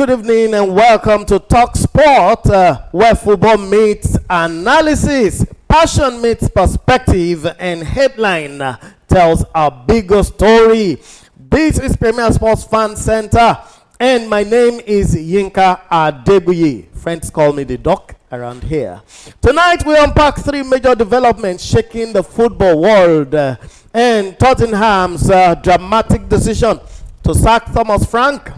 good evening, and welcome to Talk Sport, where football meets analysis, passion meets perspective, and headline tells a bigger story. This is Premier Sports Fan Center, and my name is Yinka Adebuyi. Friends call me the Doc around here. Tonight we unpack three major developments shaking the football world, and Tottenham's dramatic decision to sack Thomas Frank,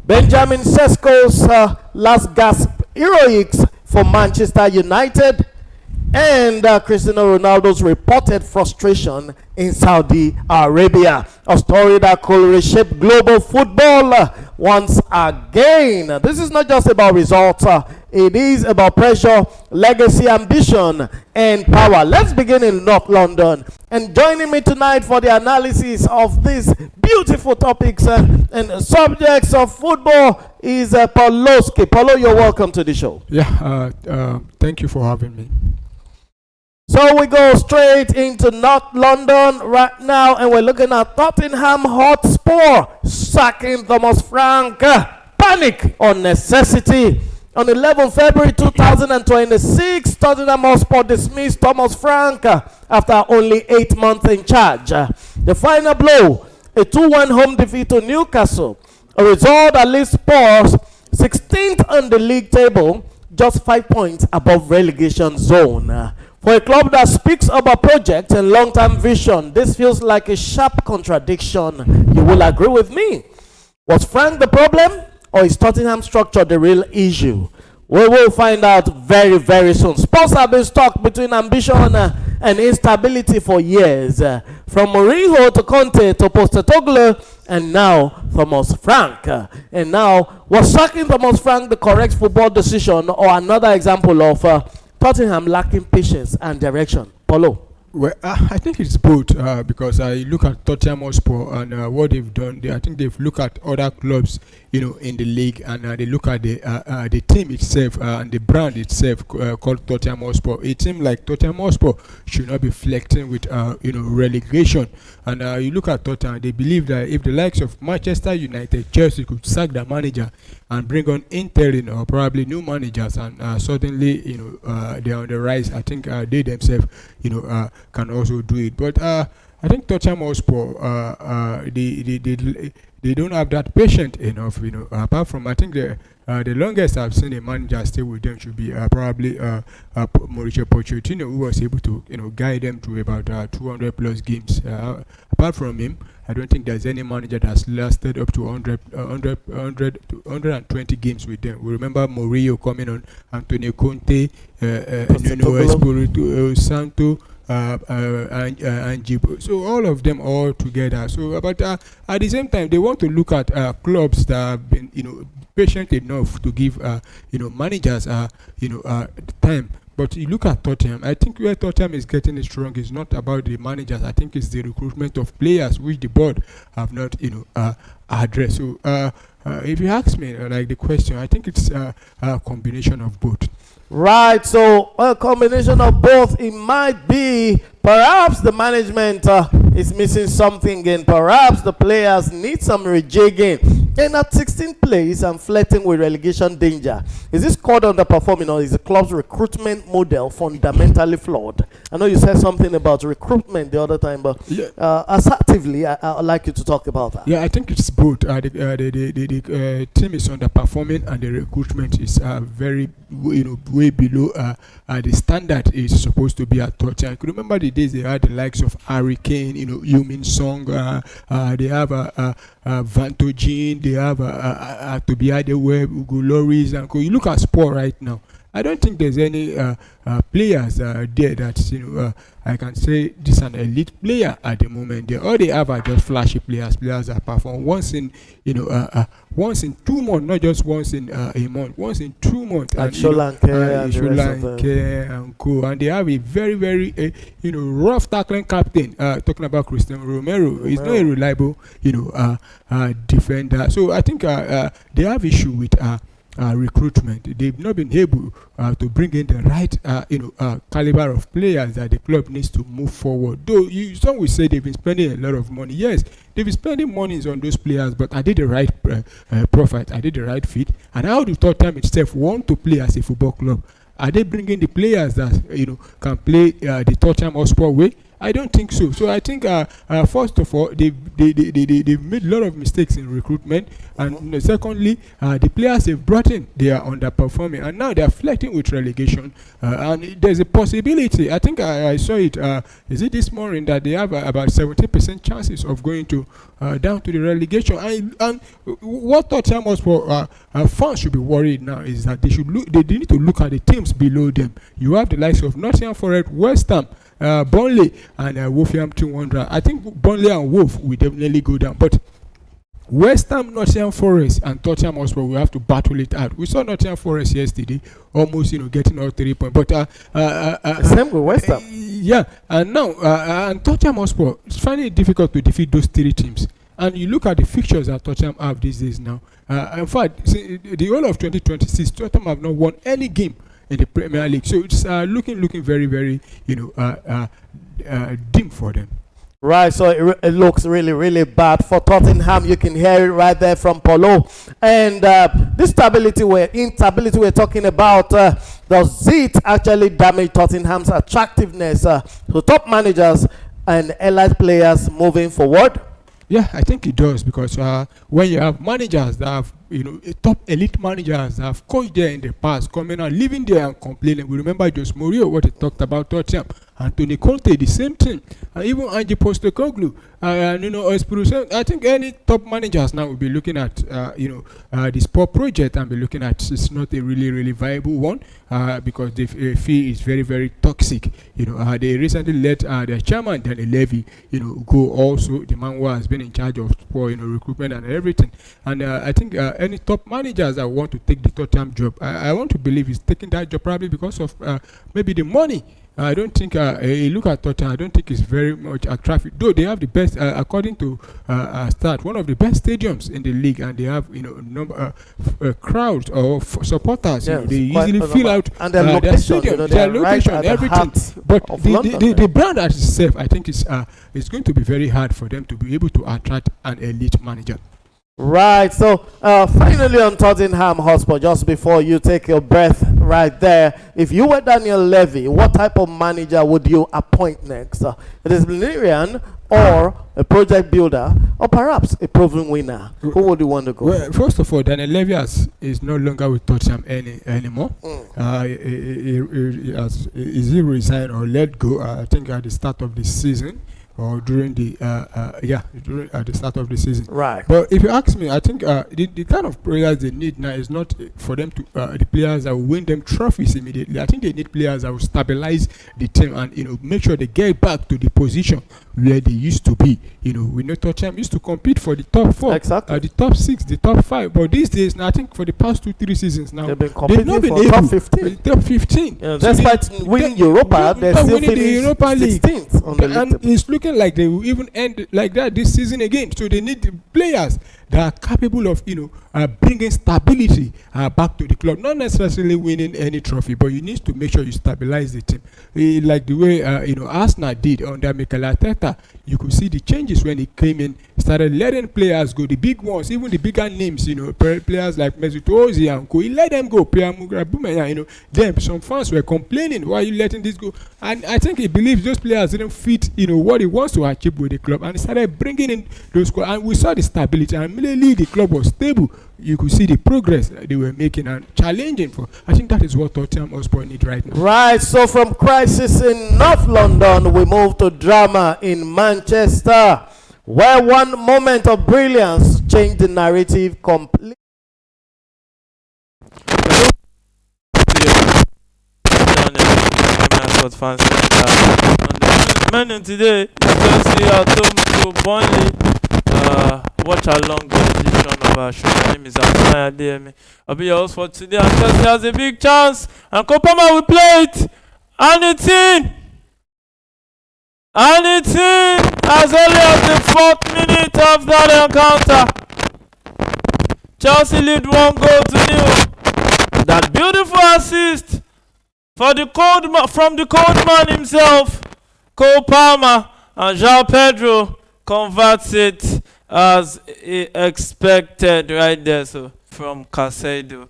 Benjamin Sesko's last gasp heroics for Manchester United, and Cristiano Ronaldo's reported frustration in Saudi Arabia. A story that could reshape global football once again. This is not just about results, it is about pressure, legacy, ambition, and power. Let's begin in North London. And joining me tonight for the analysis of these beautiful topics and subjects of football is Pauloski. Paulo, you're welcome to the show. Yeah, thank you for having me. So we go straight into North London right now, and we're looking at Tottenham Hotspur sacking Thomas Frank. Panic on necessity. On 11 February 2026, Tottenham Hotspur dismissed Thomas Frank after only 8 months in charge. The final blow, a 2-1 home defeat to Newcastle, a result that leaves Spurs 16th on the league table, just 5 points above relegation zone. For a club that speaks about project and long-term vision, this feels like a sharp contradiction. You will agree with me. Was Frank the problem, or is Tottenham structure the real issue? We will find out very, very soon. Spurs have been stuck between ambition and instability for years. From Mourinho to Conte to Postecoglou, and now Thomas Frank. And now, was sacking Thomas Frank the correct football decision, or another example of Tottenham lacking patience and direction? Paulo. Well, I think it's both because I look at Tottenham Hotspur and what they've done. I think they've looked at other clubs, in the league, and they look at the team itself and the brand itself called Tottenham Hotspur. A team like Tottenham Hotspur should not be flirting with relegation. And you look at Tottenham, they believe that if the likes of Manchester United, Chelsea could sack the manager and bring on interim or probably new managers, and suddenly they're on the rise. I think they themselves can also do it. But I think Tottenham Hotspur they don't have that patience enough. Apart from, I think the longest I've seen a manager stay with them should be probably Mauricio Pochettino, who was able to guide them to about 200 plus games. Apart from him, I don't think there's any manager that's lasted up to 120 games with them. We remember Mourinho coming on, Antonio Conte, Nuno Espirito Santo, and Jibo. So all of them all together. So, but at the same time, they want to look at clubs that have been, patient enough to give, managers, time. But you look at Tottenham, I think where Tottenham is getting it strong is not about the managers. I think it's the recruitment of players, which the board have not, addressed. So, if you ask me, like the question, I think it's a combination of both. Right, so a combination of both. It might be perhaps the management is missing something, and perhaps the players need some rejigging. And at 16th place and flirting with relegation danger, is this squad underperforming, or is the club's recruitment model fundamentally flawed? I know you said something about recruitment the other time, but assertively, I'd like you to talk about that. Yeah, I think it's both. The team is underperforming, and the recruitment is very, way below the standard is supposed to be at Tottenham. I could remember the days they had the likes of Harry Kane, Heung-min Son, they have Van Tojin, they have Toby Adeweb, Ugo Lloris, and you look at Sport right now. I don't think there's any players there that I can say this is an elite player at the moment. All they have are just flashy players that perform once in 2 months, not just once in a month, once in 2 months. And Solanke and co. And they have a very, very rough tackling captain. Talking about Cristiano Romero, he's not a reliable defender. So I think they have issue with recruitment. They've not been able to bring in the right caliber of players that the club needs to move forward. Though some will say they've been spending a lot of money. Yes, they've been spending monies on those players, but are they the right profit? Are they the right fit? And how do Tottenham itself want to play as a football club? Are they bringing the players that can play the Tottenham Hotspur way? I don't think so. So I think first of all, they've made a lot of mistakes in recruitment, and secondly, the players they've brought in, they are underperforming, and now they are flirting with relegation. And there's a possibility. I think I saw it. Is it this morning that they have about 70% chances of going to down to the relegation? And what Tottenham Hotspur fans should be worried now is that they should look. They need to look at the teams below them. You have the likes of Nottingham Forest, West Ham, Burnley, and Wolverhampton Wanderers. I think Burnley and Wolf will definitely go down, but West Ham, Nottingham Forest, and Tottenham Hotspur will have to battle it out. We saw Nottingham Forest yesterday, almost getting all 3 points. But same with West Ham. Yeah, and now and Tottenham Hotspur, it's finding it difficult to defeat those 3 teams. And you look at the fixtures that Tottenham have these days now. In fact, the whole of 2026, Tottenham have not won any game in the Premier League. So it's looking very, very dim for them. Right, so it looks really bad for Tottenham. You can hear it right there from Paulo. And this instability we're talking about, does it actually damage Tottenham's attractiveness to top managers and elite players moving forward? Yeah, I think it does, because when you have managers that have, top elite managers that have coached there in the past, coming and living there and complaining. We remember Jose Mourinho, what he talked about Tottenham. Antonio Conte, the same thing. And even Ange Postecoglou, I think any top managers now will be looking at, the sport project and be looking at it's not a really viable one, because the fee is very toxic. They recently let their chairman, Daniel Levy, go also, the man who has been in charge of sport, recruitment and everything. And I think any top managers that want to take the Tottenham job, I want to believe he's taking that job probably because of maybe the money. I don't think you look at Tottenham. I don't think it's very much attractive. Though they have the best, according to Start, one of the best stadiums in the league, and they have number crowds or supporters. Yes, they easily fill out and their their location, stadium, their location, right everything. But the brand as itself, I think it's going to be very hard for them to be able to attract an elite manager. Right, so finally on Tottenham Hotspur, just before you take your breath right there, if you were Daniel Levy, what type of manager would you appoint next? A disciplinarian or a project builder, or perhaps a proven winner? Who would you want to go? Well, first of all, Daniel Levy is no longer with Tottenham anymore. Is he resigned or let go? I think at the start of the season. Or during the at the start of the season. Right. But if you ask me, I think the kind of players they need now is not for them to the players that will win them trophies immediately. I think they need players that will stabilize the team and make sure they get back to the position where they used to be. We know Tottenham used to compete for the top 4, exactly, the top 6, the top 5. But these days, now, I think for the past 2-3 seasons now, they've been competing not been for top 15. Top 15. Yeah, despite winning Europa, they're still winning the Europa League. 16th on the league. And it's looking like they will even end like that this season again. So they need the players that are capable of bringing stability back to the club, not necessarily winning any trophy, but you need to make sure you stabilize the team, like the way Arsenal did under Mikel Arteta. You could see the changes when he came in, started letting players go, the big ones, even the bigger names, players like Mesut Ozil and co. He let them go. Pierre Aubameyang, them some fans were complaining, why are you letting this go? And I think he believes those players didn't fit what he wants to achieve with the club, and he started bringing in those, and we saw the stability, and immediately the club was stable. You could see the progress that they were making and challenging for. I think that is what Tottenham Hotspur need right now. Right, so from crisis in North London, we move to drama in Manchester, where one moment of brilliance changed the narrative completely. On the menu today, Chelsea at home to Burnley. Watchalong edition of our show. My name is Amaya Adeyemi. I'll be your host for today, and Chelsea has a big chance, and Kopama will play it, and it's in, as early as the 4th minute of that encounter. Chelsea lead 1-0. That beautiful assist for the from the cold man himself, Cole Palmer, and João Pedro converts it as expected right there. So from Casado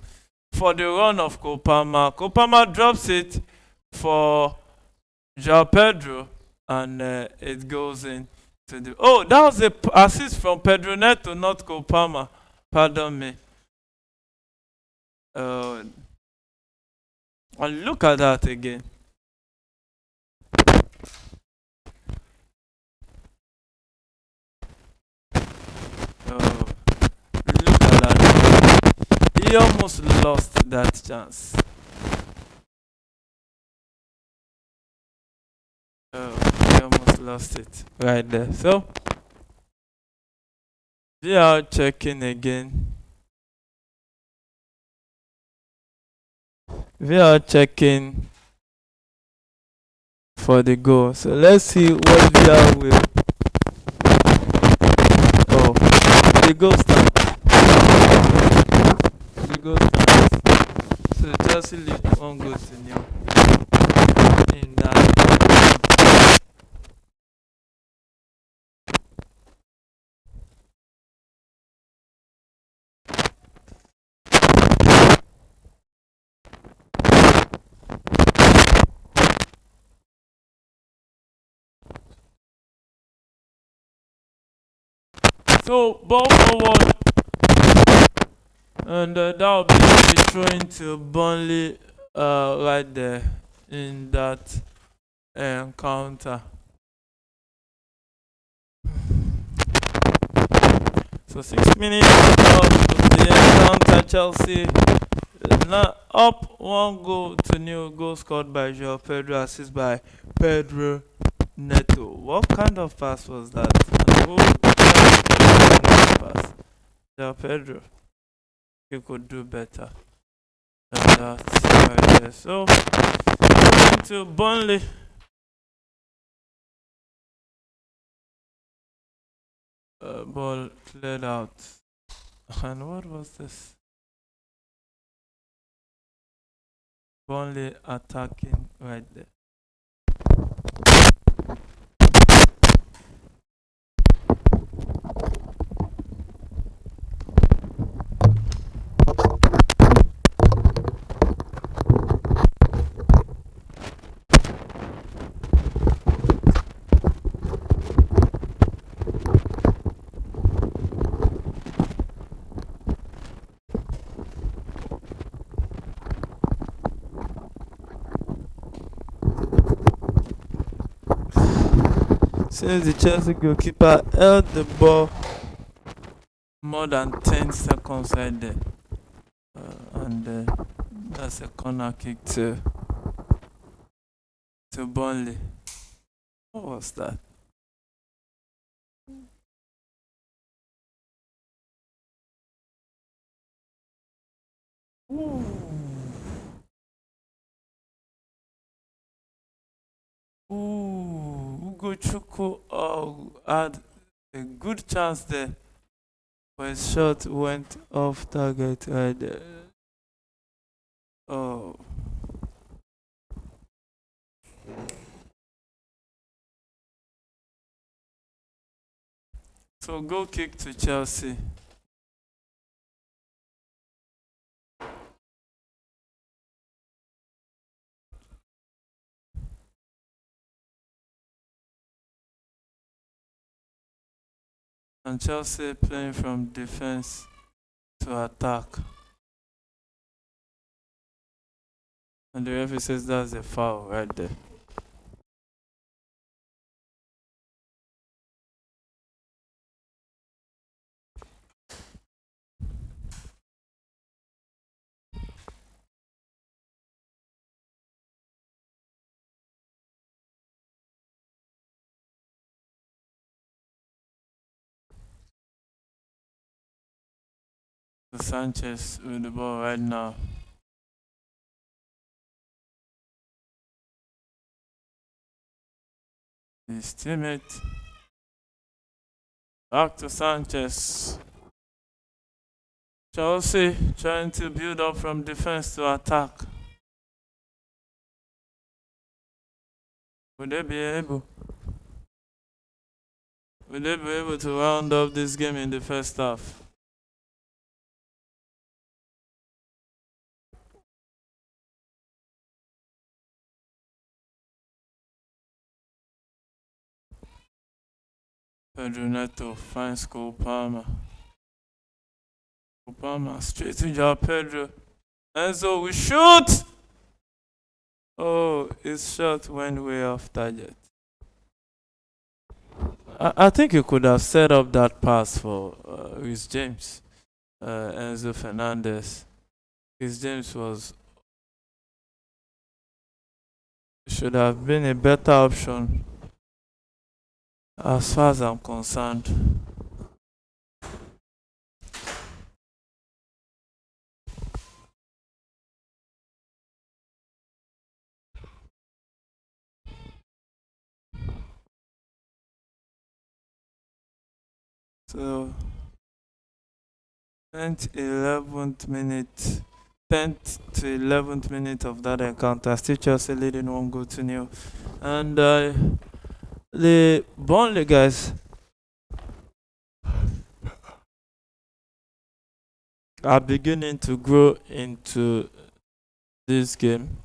for the run of Cole Palmer. Cole Palmer drops it for João Pedro, and it goes in to the. Oh, that was a assist from Pedro Neto, not Cole Palmer. Pardon me. And look at that again. Oh, look at that. He almost lost that chance. Oh, he almost lost it right there. So, we are checking again. We are checking for the goal. So let's see what VR will. Oh, the goal stands. The goal stands. So Chelsea lead 1-0 in that. So ball forward, and that will be thrown to Burnley right there in that encounter. So 6 minutes of the encounter, Chelsea now up 1-0. Goal scored by João Pedro, assist by Pedro Neto. What kind of pass was that? Who pass? João Pedro. You could do better than that right there. So to Burnley. Ball cleared out. And what was this? Burnley attacking right there. Since the Chelsea goalkeeper held the ball more than 10 seconds right there, and that's a corner kick to Burnley. What was that? Ugo Chukwu had a good chance there, but his shot went off target right there. Oh. So goal kick to Chelsea. And Chelsea playing from defense to attack. And the referee says that's a foul right there. Sanchez with the ball right now. His teammate. Back to Sanchez. Chelsea trying to build up from defense to attack. Would they be able? Will they be able to round up this game in the first half? Pedro Neto finds Cole Palmer. Cole Palmer straight to Joao Pedro. Enzo will shoot! Oh, his shot went way off target. I think you could have set up that pass for Rhys James, Enzo Fernandez. Rhys James should have been a better option as far as I'm concerned. So 10th, 11th minute, 10th to 11th minute of that encounter, still Chelsea leading 1-0. And the Burnley guys are beginning to grow into this game.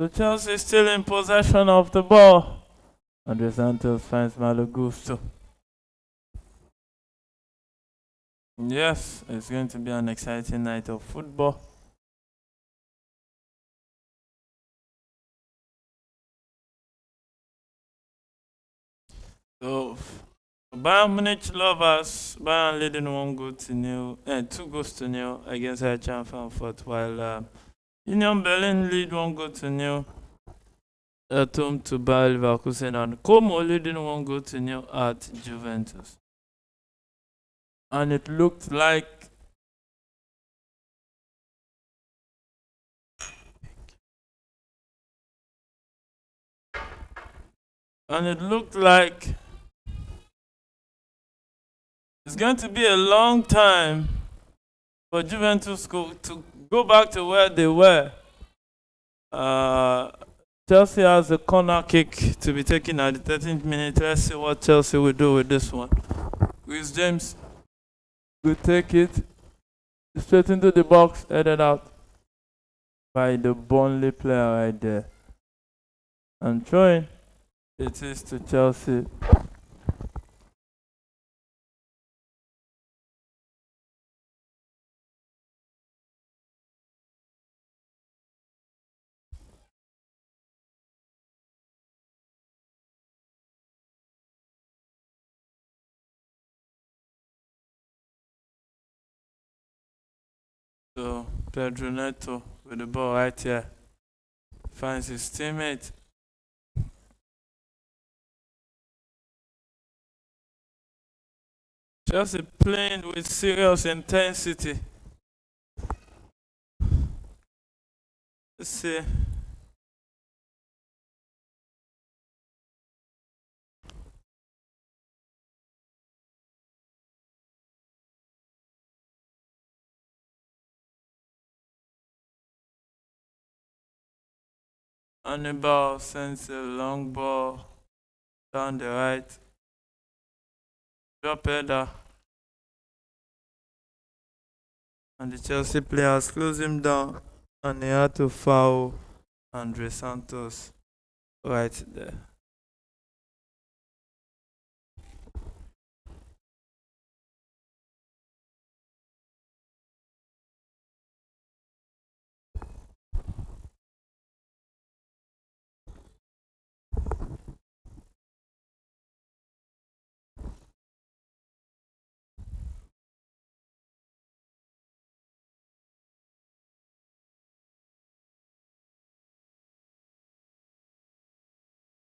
So Chelsea still in possession of the ball. Andre Santos finds Malo Gusto. Yes, it's going to be an exciting night of football. So, Bayern Munich lovers, Bayern leading 2-0 against Eintracht Frankfurt, while Union Berlin lead 1-0 at home to Bayer Leverkusen, and Como leading 1-0 at Juventus. And it looked like it's going to be a long time for Juventus to go back to where they were. Chelsea has a corner kick to be taken at the 13th minute. Let's see what Chelsea will do with this one. Rhys James will take it straight into the box, headed out by the Burnley player right there. And throwing it is to Chelsea. So Pedro Neto with the ball right here finds his teammate. Chelsea playing with serious intensity. Let's see. Hannibal sends a long ball down the right. Drop header. And the Chelsea players close him down, and they had to foul Andre Santos right there.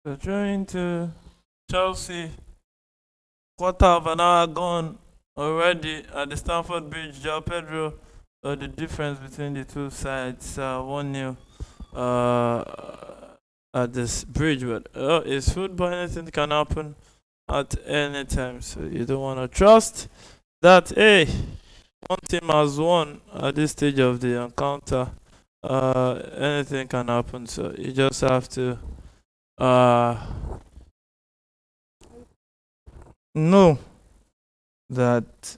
So throwing to Chelsea. Quarter of an hour gone already at the Stamford Bridge. João Pedro, the difference between the two sides, 1-0 at this bridge. But it's football, anything can happen at any time. So you don't want to trust that, hey, one team has won at this stage of the encounter. Anything can happen. So you just have to know that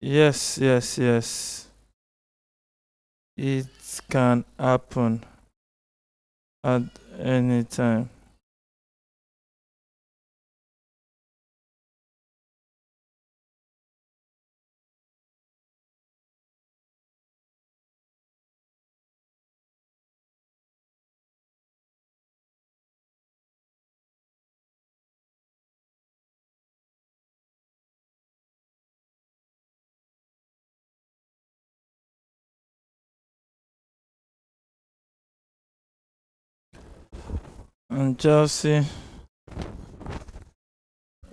yes, it can happen at any time. And Chelsea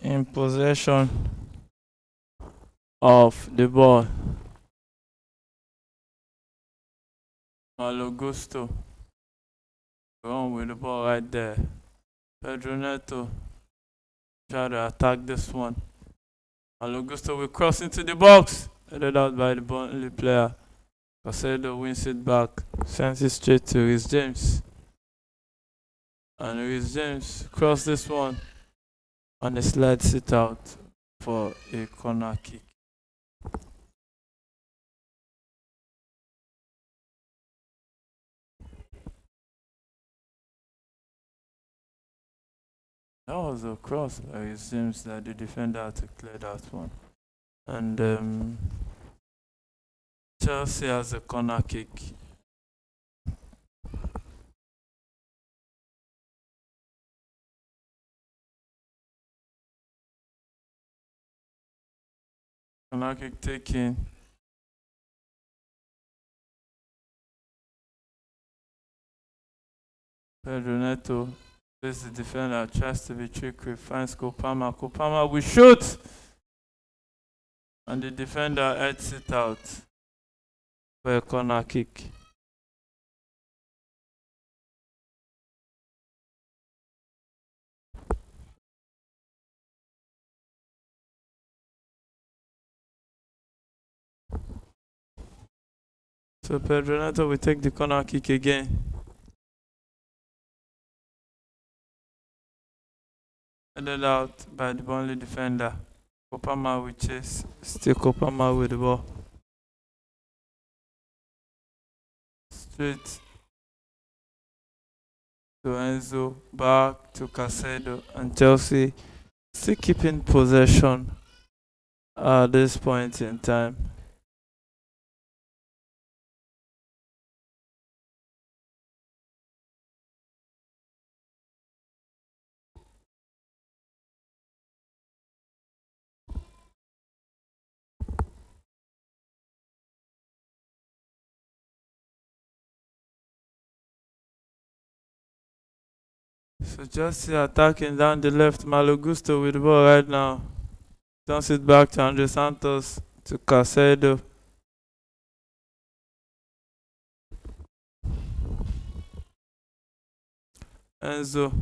in possession of the ball. Malo Gusto going with the ball right there. Pedro Neto try to attack this one. Malo Gusto will cross into the box. Headed out by the Burnley player. Casedo wins it back. Sends it straight to Reece James. And Reece James cross this one. And he slides it out for a corner kick. That was a cross by Reece James that the defender had to clear that one. And Chelsea has a corner kick. Corner kick taken. Pedro Neto is the defender, tries to be tricky, finds Kopama. Kopama will shoot! And the defender heads it out for a corner kick. So Pedro Neto will take the corner kick again. Headed out by the Burnley defender. Kopama will chase. Still Kopama with the ball. Straight to Enzo. Back to Casedo. And Chelsea still keeping possession at this point in time. So Chelsea attacking down the left. Malo Gusto with the ball right now. Turns it back to Andre Santos, to Casedo. Enzo.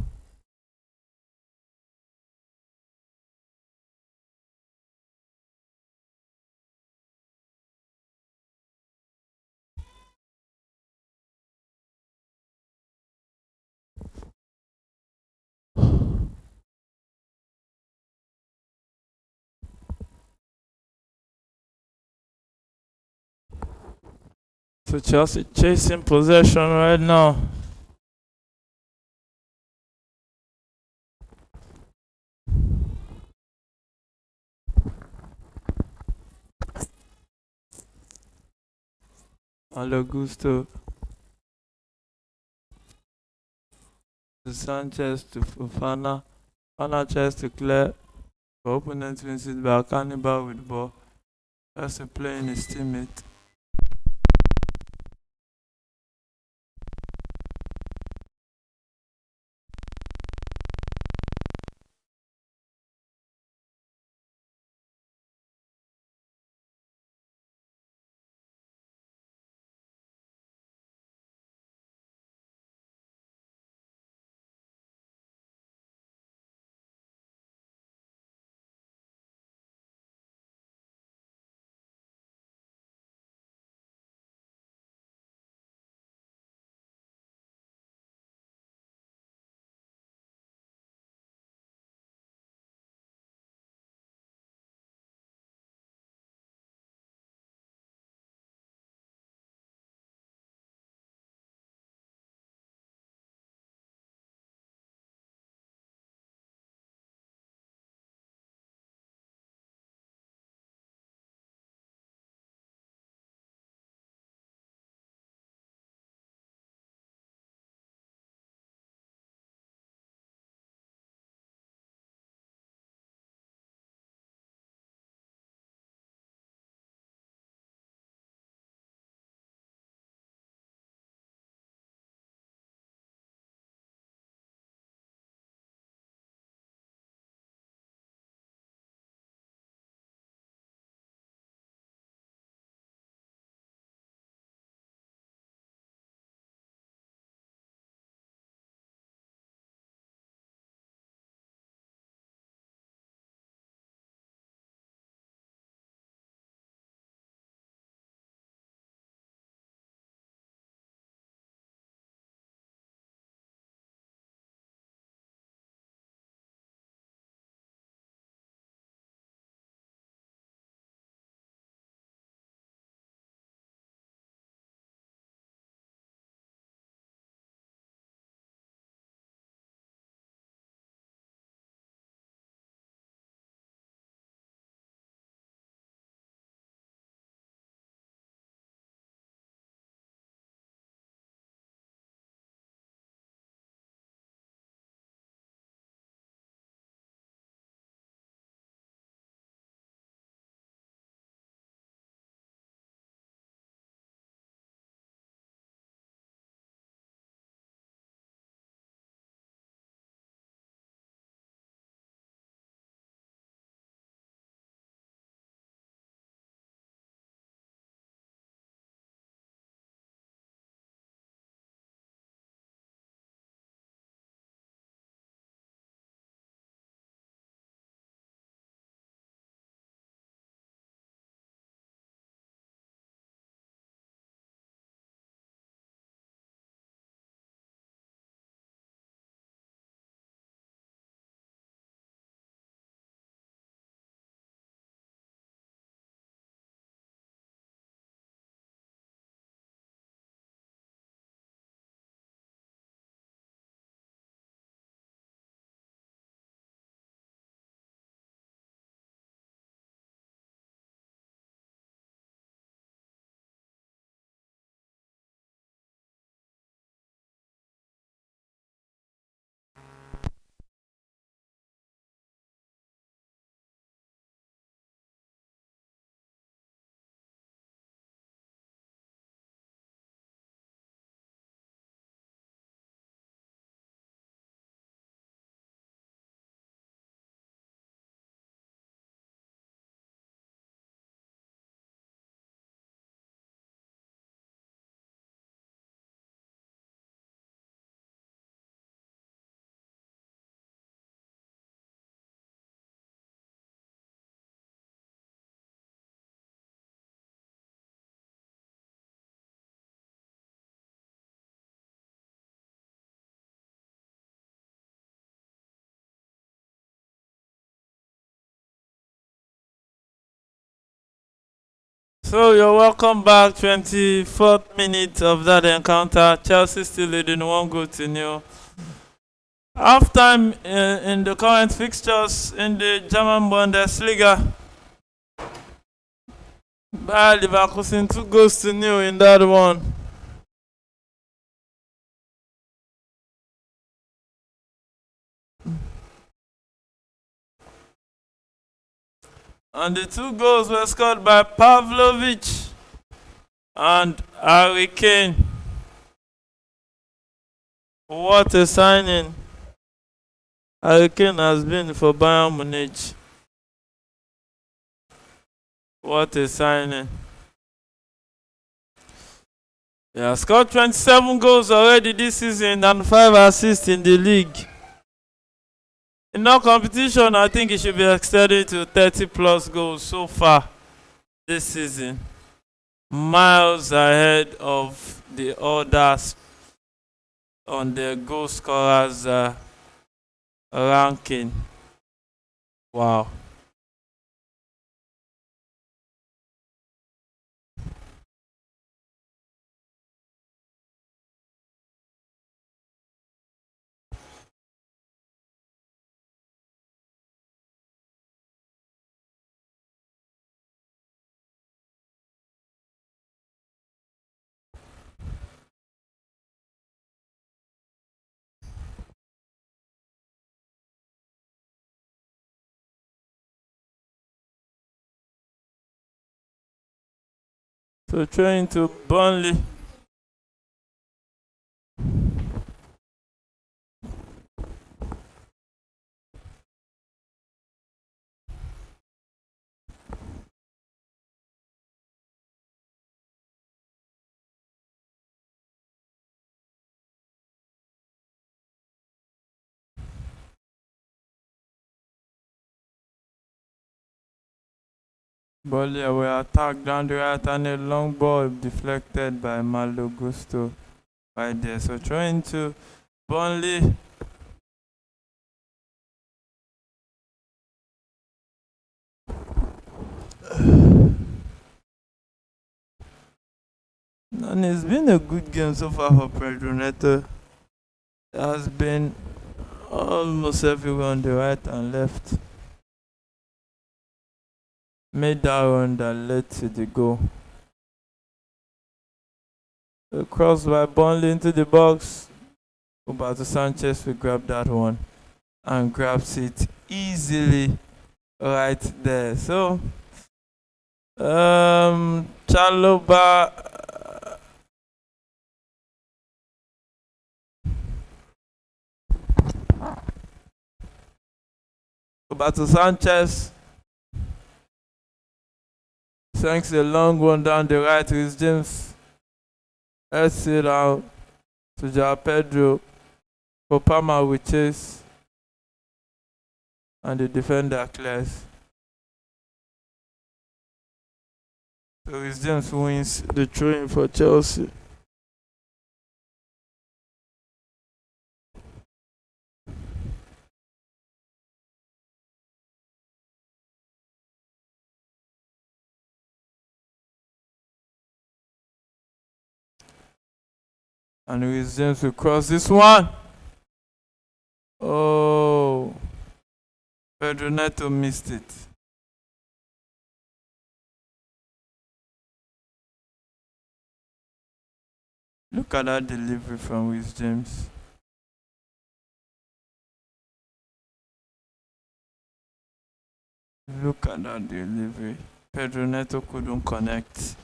So Chelsea chasing possession right now. Malo Gusto to Sanchez to Fofana. Fofana tries to clear. The opponent wins it back. Cannibal with the ball. That's a playing his teammate. So you're welcome back. 24th minute of that encounter. Chelsea still leading 1-0. Halftime in the current fixtures in the German Bundesliga. Bayer Leverkusen 2-0 in that one. And the 2 goals were scored by Pavlovic and Harry Kane. What a signing Harry Kane has been for Bayern Munich. What a signing. He has scored 27 goals already this season and 5 assists in the league. In our competition, I think he should be extended to 30 plus goals so far this season. Miles ahead of the others on the goal scorers ranking. Wow. So trying to Burnley. Burnley were attacked down the right and a long ball deflected by Malo Gusto right there. So trying to Burnley. And it's been a good game so far for Pedro Neto. It has been almost everywhere on the right and left. Made that run that led to the goal. A cross by Burnley into the box. Roberto Sanchez will grab that one and grabs it easily right there. So Chalobah Roberto Sanchez thanks a long one down the right with James. Let's it out to Joao Pedro. Kopama with chase and the defender clears. So it's James who wins the throw-in for Chelsea. And Luis James will cross this one. Oh, Pedro Neto missed it. Look at that delivery from Luis James. Look at that delivery. Pedro Neto couldn't connect.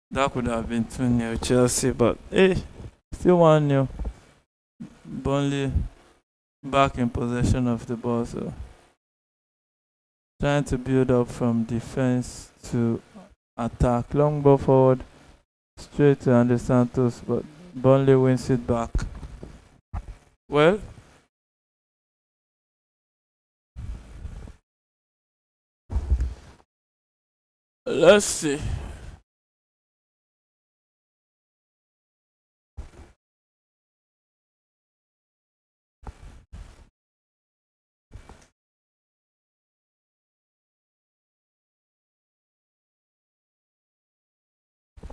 That could have been 2-0 Chelsea, but hey, still 1-0. Burnley back in possession of the ball, so trying to build up from defense to attack. Long ball forward, straight to Andre Santos, but Burnley wins it back. Well, let's see.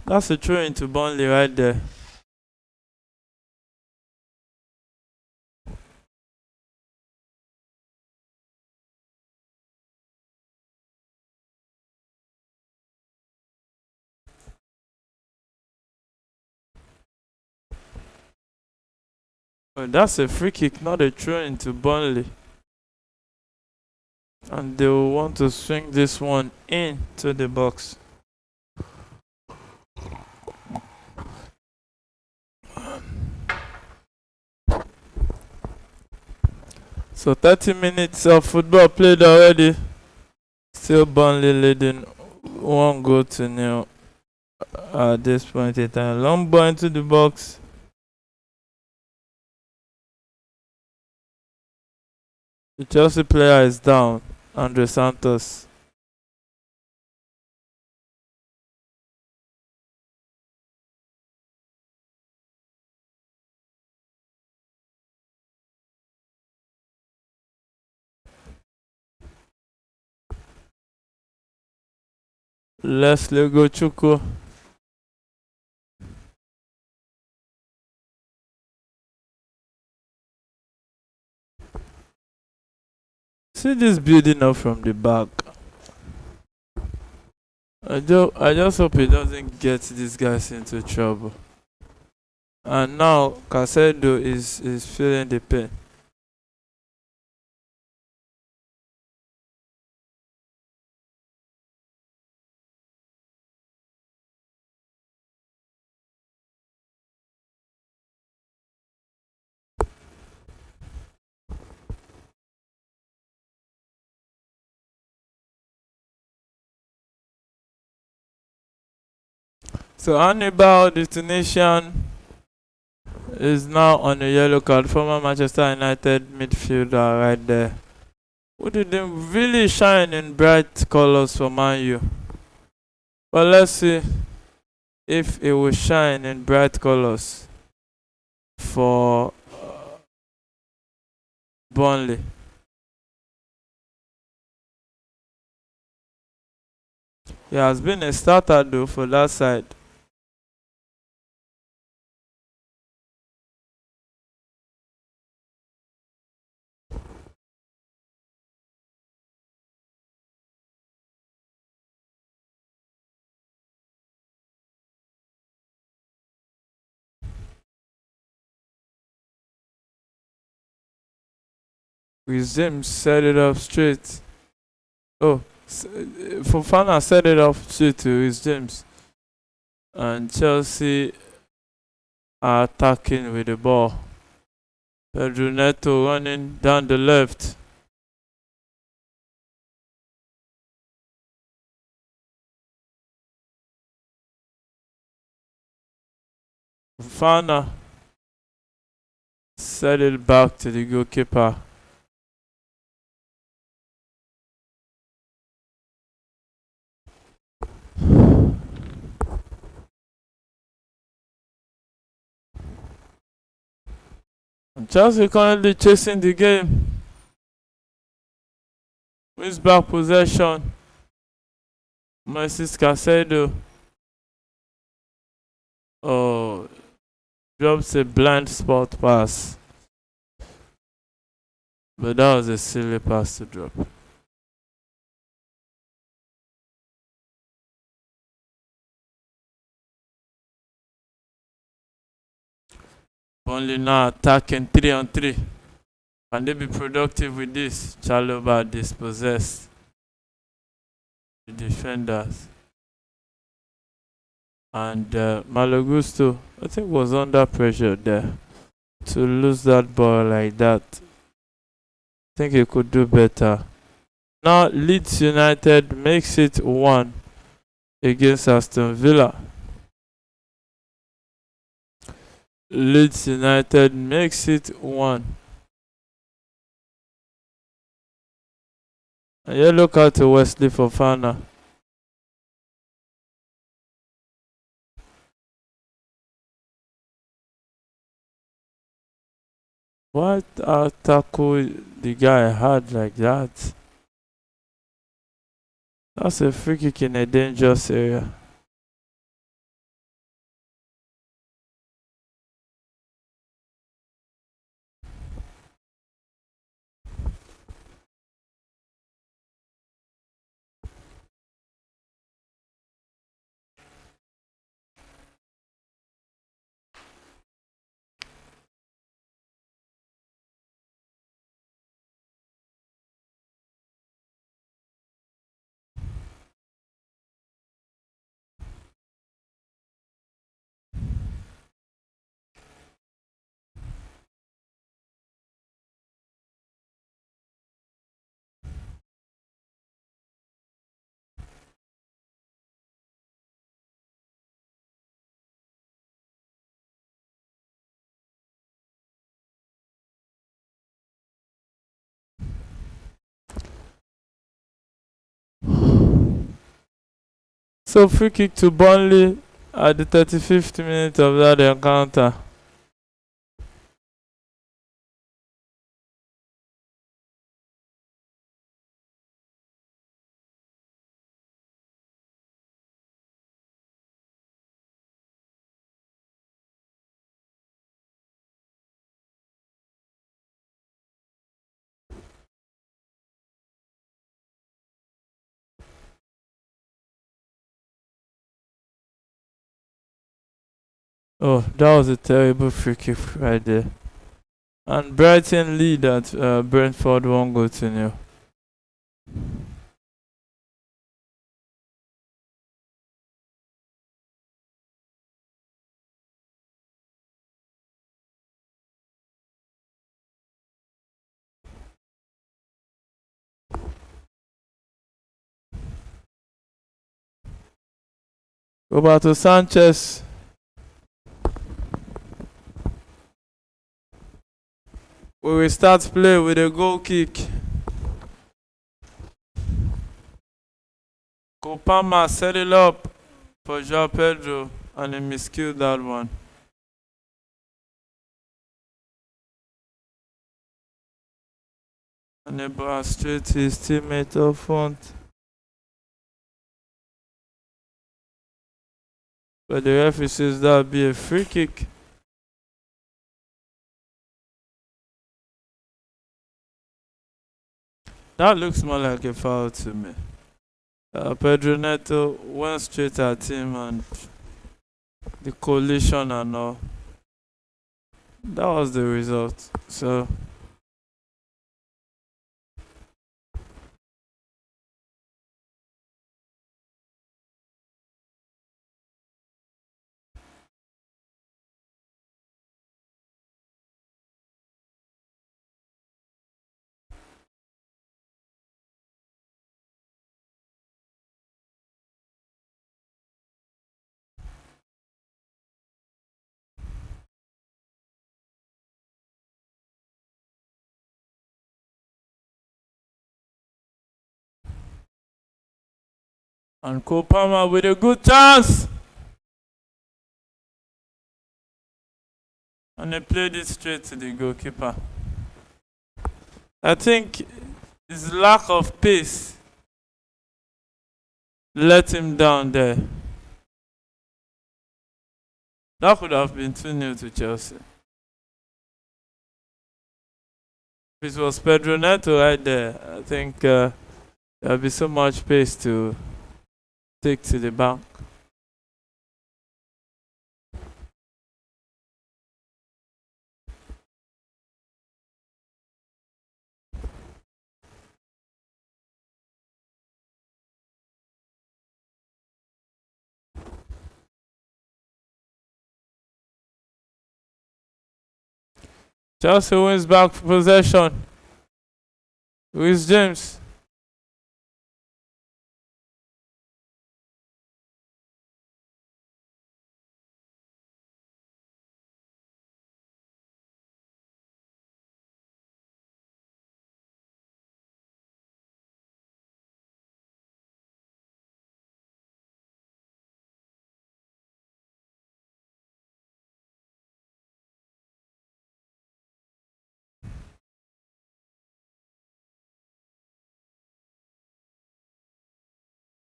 That's a throw into Burnley right there. Well, that's a free kick, not a throw into Burnley. And they will want to swing this one into the box. So 30 minutes of football played already. Still Burnley leading 1-0 at this point in time. Long ball into the box. The Chelsea player is down, Andre Santos. Leslie Gochukwu. See this building up from the back. I just hope he doesn't get these guys into trouble. And now Casedo is feeling the pain. So Hannibal, the Tunisian, is now on a yellow card. Former Manchester United midfielder right there. Who didn't really shine in bright colors for Man U. But let's see if it will shine in bright colors for Burnley. He has been a starter though for that side. Zim set it up straight. Oh, Fofana set it up straight to his James. And Chelsea are attacking with the ball. Pedro Neto running down the left. Fofana set it back to the goalkeeper. And Chelsea currently chasing the game. Wins back possession. Moises Caicedo. Oh, drops a blind spot pass. But that was a silly pass to drop. Only now attacking 3-on-3. Can they be productive with this? Chalobah dispossessed the defenders. And Malagusto, I think, was under pressure there to lose that ball like that. I think he could do better. Now Leeds United makes it 1 against Aston Villa. Leeds United makes it 1. A yellow card to Wesley Fofana. What tackle the guy had like that? That's a free kick in a dangerous area. So free kick to Burnley at the 35th minute of that encounter. Oh, that was a terrible free kick right there. And Brighton lead at Brentford 1-0. Roberto Sanchez. We will start play with a goal kick. Kopama set it up for João Pedro and he miskilled that one. And he brought straight to his teammate up front. But the referee says that would be a free kick. That looks more like a foul to me. Pedro Neto went straight at him and the collision and all. That was the result. So and Kopama with a good chance. And he played it straight to the goalkeeper. I think his lack of pace let him down there. That could have been 2-0 to Chelsea. If it was Pedro Neto right there, I think there would be so much pace to take to the bank. Chelsea wins back possession. Reece James.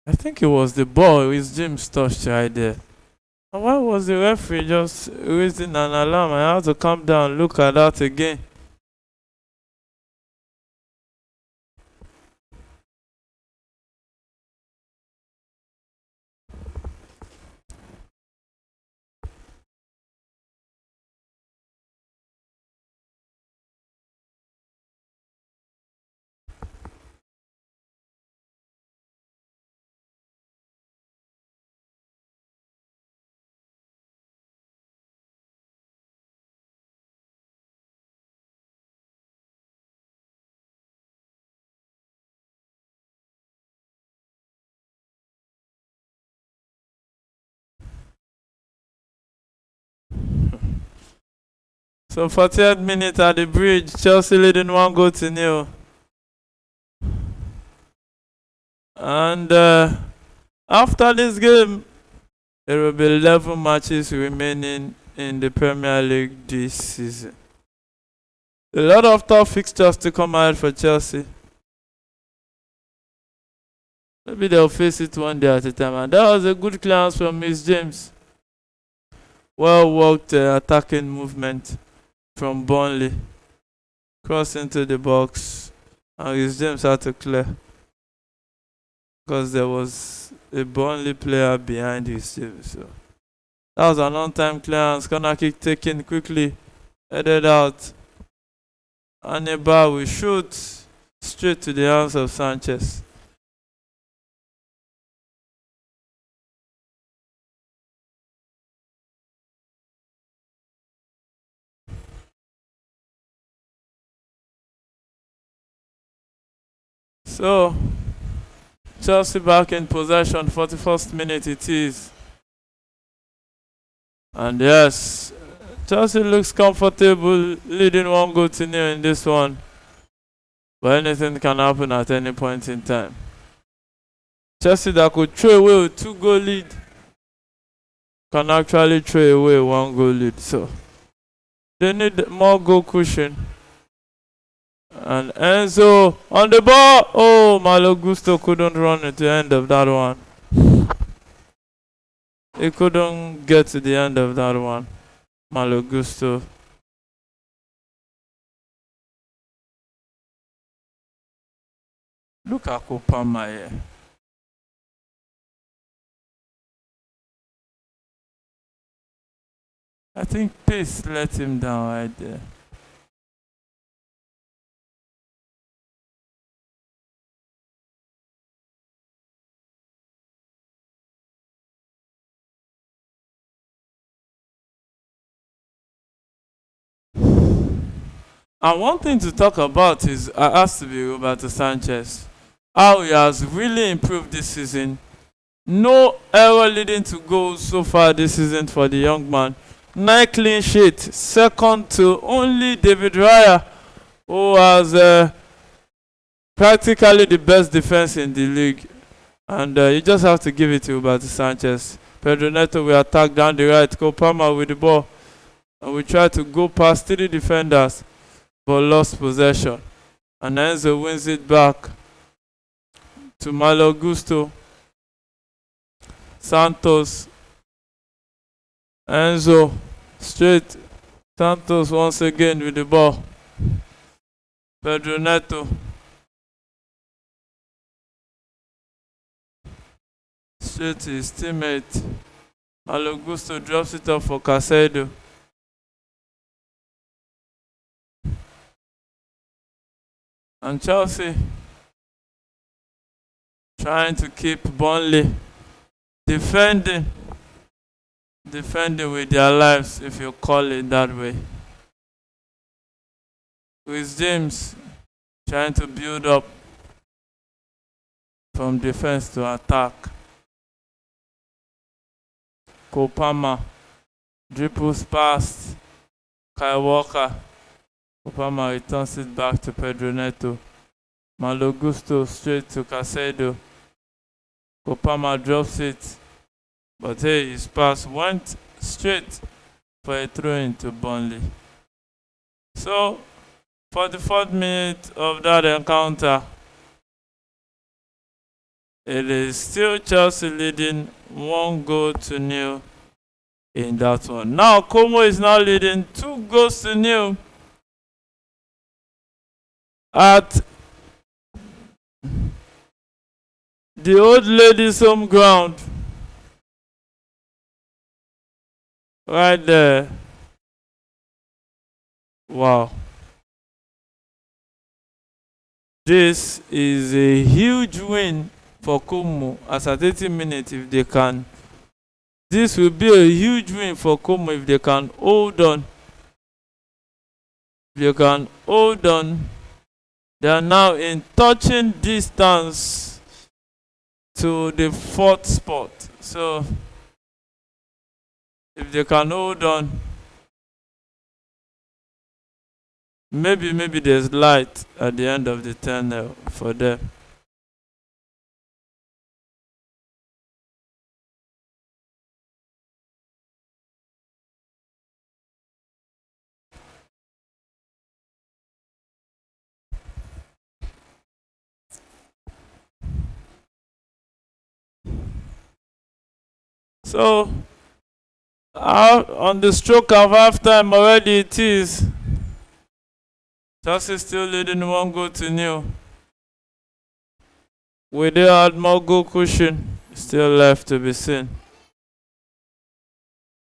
I think it was the ball with James touched right there. And why was the referee just raising an alarm? I had to calm down and look at that again. So 40th minute at the bridge, Chelsea leading 1-0. And After this game, there will be 11 matches remaining in the Premier League this season. A lot of tough fixtures to come out for Chelsea. Maybe they'll face it one day at a time. And that was a good clearance from Miss James. Well worked attacking movement from Burnley. Cross into the box. And Miss James had to clear. Because there was a Burnley player behind Miss James. So that was an on-time clearance. Corner kick taken quickly. Headed out. And a bar will shoot straight to the hands of Sanchez. So, Chelsea back in possession, 41st minute it is. And yes, Chelsea looks comfortable, leading 1-0 in this one. But anything can happen at any point in time. Chelsea that could throw away a 2-goal lead can actually throw away a 1-goal lead. So, they need more goal cushion. And Enzo on the ball. Oh, Malo Gusto couldn't run at the end of that one. He couldn't get to the end of that one. Malo Gusto. Look at Kopama here. I think pace let him down right there. And one thing to talk about has to be Roberto Sanchez. How he has really improved this season. No error leading to goals so far this season for the young man. 9 clean sheets, second to only David Raya, who has practically the best defense in the league. And you just have to give it to Roberto Sanchez. Pedro Neto will attack down the right. Kopama with the ball. And we try to go past 3 defenders, but lost possession. And Enzo wins it back to Malo Gusto. Santos. Enzo straight. Santos once again with the ball. Pedro Neto. Straight to his teammate. Malo Gusto drops it off for Casado. And Chelsea trying to keep Burnley defending with their lives, if you call it that way. With James trying to build up from defense to attack. Kopama dribbles past Kyle Walker. Kopama returns it back to Pedro Neto. Malo Gusto straight to Casado. Kopama drops it. But hey, his pass went straight for a throw-in to Burnley. So, for the 4th minute of that encounter, it is still Chelsea leading 1-0 in that one. Now, Como is now leading 2-0 at the old ladies' home ground. Right there. Wow. This is a huge win for Como as at 80 minutes if they can. This will be a huge win for Como if they can hold on. If they can hold on, they are now in touching distance to the 4th spot. So, if they can hold on, maybe there's light at the end of the tunnel for them. So, on the stroke of halftime already it is. Chelsea still leading 1-0. Will they add more goal cushion? Still left to be seen.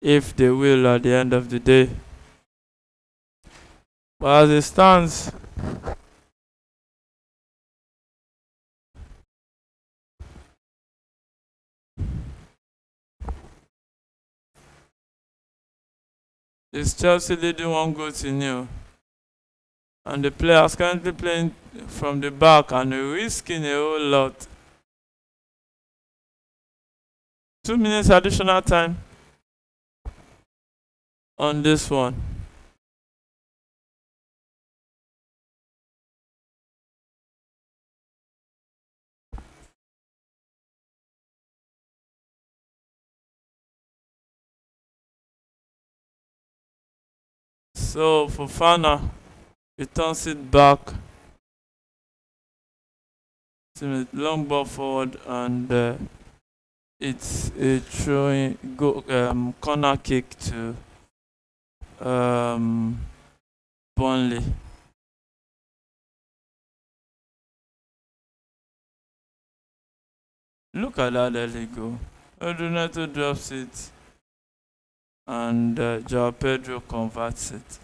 If they will at the end of the day. But as it stands, it's Chelsea leading 1-0. And the players currently playing from the back and risking a whole lot. 2 minutes additional time on this one. So Fofana, he turns it back. It's a long ball forward and it's a throwing corner kick to Burnley. Look at that early goal. Oduneto drops it and Joao Pedro converts it.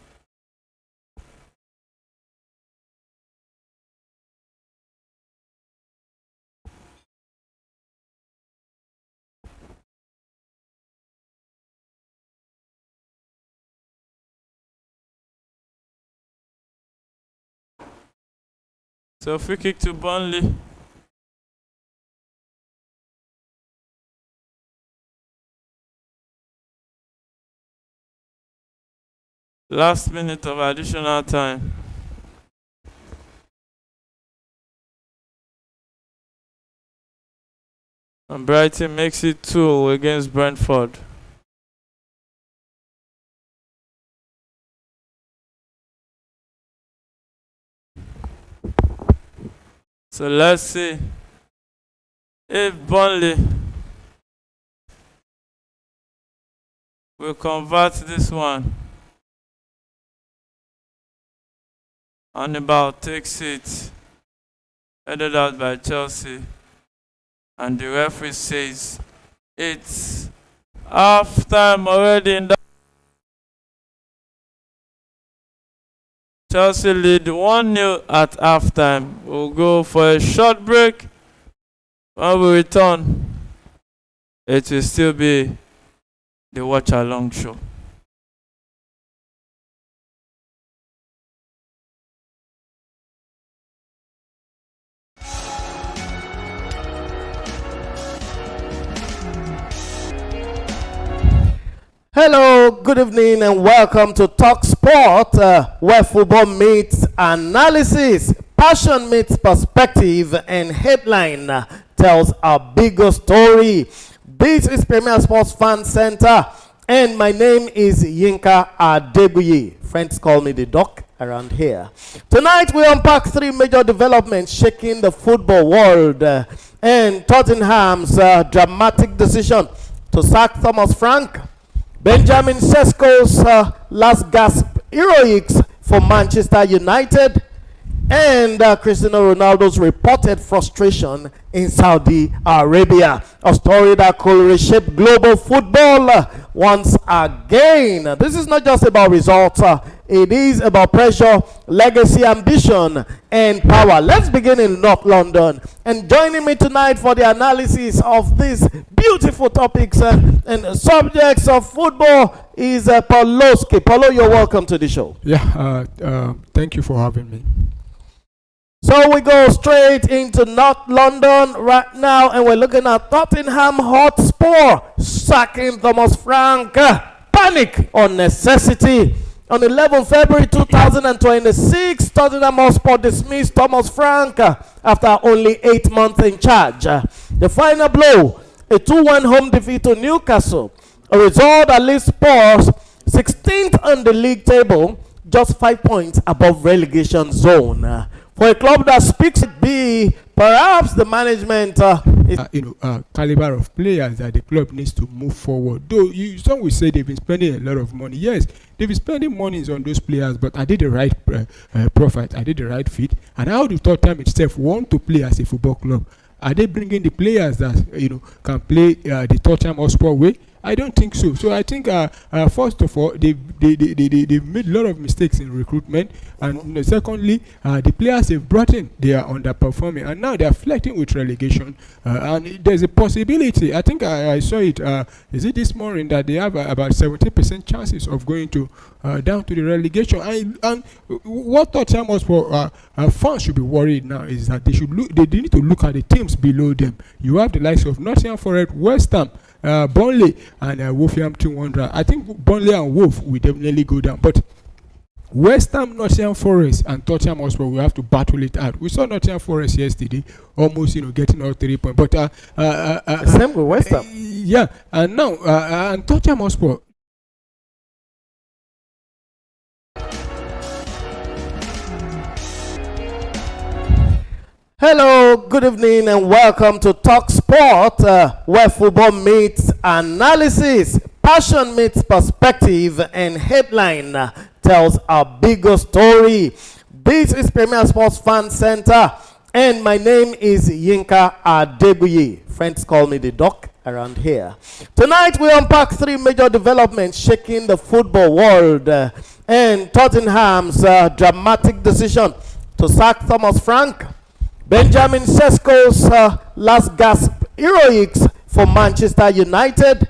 So free kick to Burnley. Last minute of additional time. And Brighton makes it 2 against Brentford. So let's see if Burnley will convert this one. Hannibal takes it, headed out by Chelsea, and the referee says it's half time already in that. Chelsea lead 1-0 at halftime. We'll go for a short break. When we return, it will still be the Watchalong show. Hello, good evening, and welcome to Talk Sport, where football meets analysis, passion meets perspective, and headline tells a bigger story. This is Premier Sports Fan Center, and my name is Yinka Adeguyi. Friends call me the Doc around here. Tonight we unpack 3 major developments shaking the football world, and Tottenham's dramatic decision to sack Thomas Frank, Benjamin Sesko's last gasp heroics for Manchester United, and Cristiano Ronaldo's reported frustration in Saudi Arabia. A story that could reshape global football once again. This is not just about results. It is about pressure, legacy, ambition, and power. Let's begin in North London. And joining me tonight for the analysis of these beautiful topics and subjects of football is Pauloski. Paulo, you're welcome to the show. Yeah, thank you for having me. So we go straight into North London right now, and we're looking at Tottenham Hotspur sacking Thomas Frank. Panic on necessity. On 11 February 2026, Tottenham Hotspur dismissed Thomas Frank after only 8 months in charge. The final blow, a 2-1 home defeat to Newcastle, a result that leaves Spurs 16th on the league table, just 5 points above relegation zone. For a club that speaks be perhaps the management caliber of players that the club needs to move forward. Though some will say they've been spending a lot of money. Yes, they've been spending monies on those players, but are they the right profit? Are they the right fit? And how do Tottenham itself want to play as a football club? Are they bringing the players that can play the Tottenham Hotspur way? I don't think so. So I think first of all, they've made a lot of mistakes in recruitment, and secondly, the players they've brought in, they are underperforming, and now they are flirting with relegation. And there's a possibility. I think I saw it. Is it this morning that they have about 70% chances of going to down to the relegation? And what Tottenham Hotspur fans should be worried now is that they need to look at the teams below them. You have the likes of Nottingham Forest, West Ham, Burnley, and Wolverhampton Wanderers. I think Burnley and Wolf will definitely go down, but West Ham, Nottingham Forest, and Tottenham Hotspur will have to battle it out. We saw Nottingham Forest yesterday, almost getting all 3 points. But same with West Ham. Yeah, and now and Tottenham Hotspur. Hello, good evening, and welcome to Talk Sport, where football meets analysis, passion meets perspective, and headline tells a bigger story. This is Premier Sports Fan Center, and my name is Yinka Adebuye. Friends call me the Doc around here. Tonight we unpack 3 major developments shaking the football world, and Tottenham's dramatic decision to sack Thomas Frank, Benjamin Sesko's last gasp heroics for Manchester United,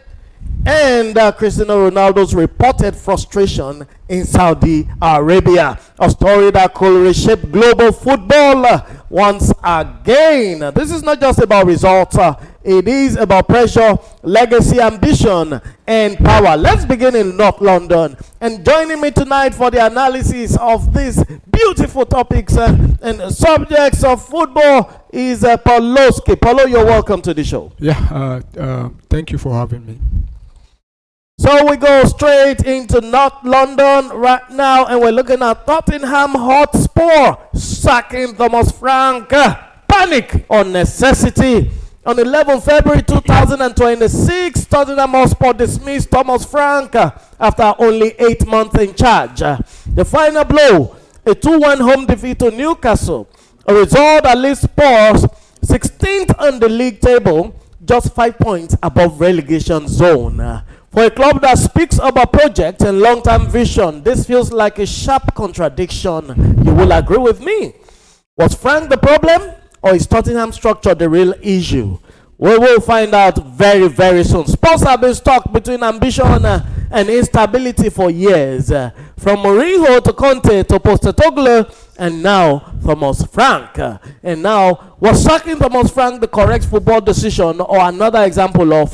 and Cristiano Ronaldo's reported frustration in Saudi Arabia. A story that could reshape global football once again. This is not just about results. It is about pressure, legacy, ambition, and power. Let's begin in North London. And joining me tonight for the analysis of these beautiful topics and subjects of football is Pauloski. Paulo, you're welcome to the show. Yeah, thank you for having me. So we go straight into North London right now, and we're looking at Tottenham Hotspur sacking Thomas Frank. Panic on necessity. On 11 February 2026, Tottenham Hotspur dismissed Thomas Frank after only 8 months in charge. The final blow, a 2-1 home defeat to Newcastle, a result that leaves Spurs 16th on the league table, just 5 points above relegation zone. For a club that speaks about project and long-term vision, this feels like a sharp contradiction. You will agree with me. Was Frank the problem, or is Tottenham structure the real issue? We will find out very, very soon. Spurs have been stuck between ambition and instability for years. From Mourinho to Conte to Postecoglou, and now Thomas Frank. And now, was sacking Thomas Frank the correct football decision, or another example of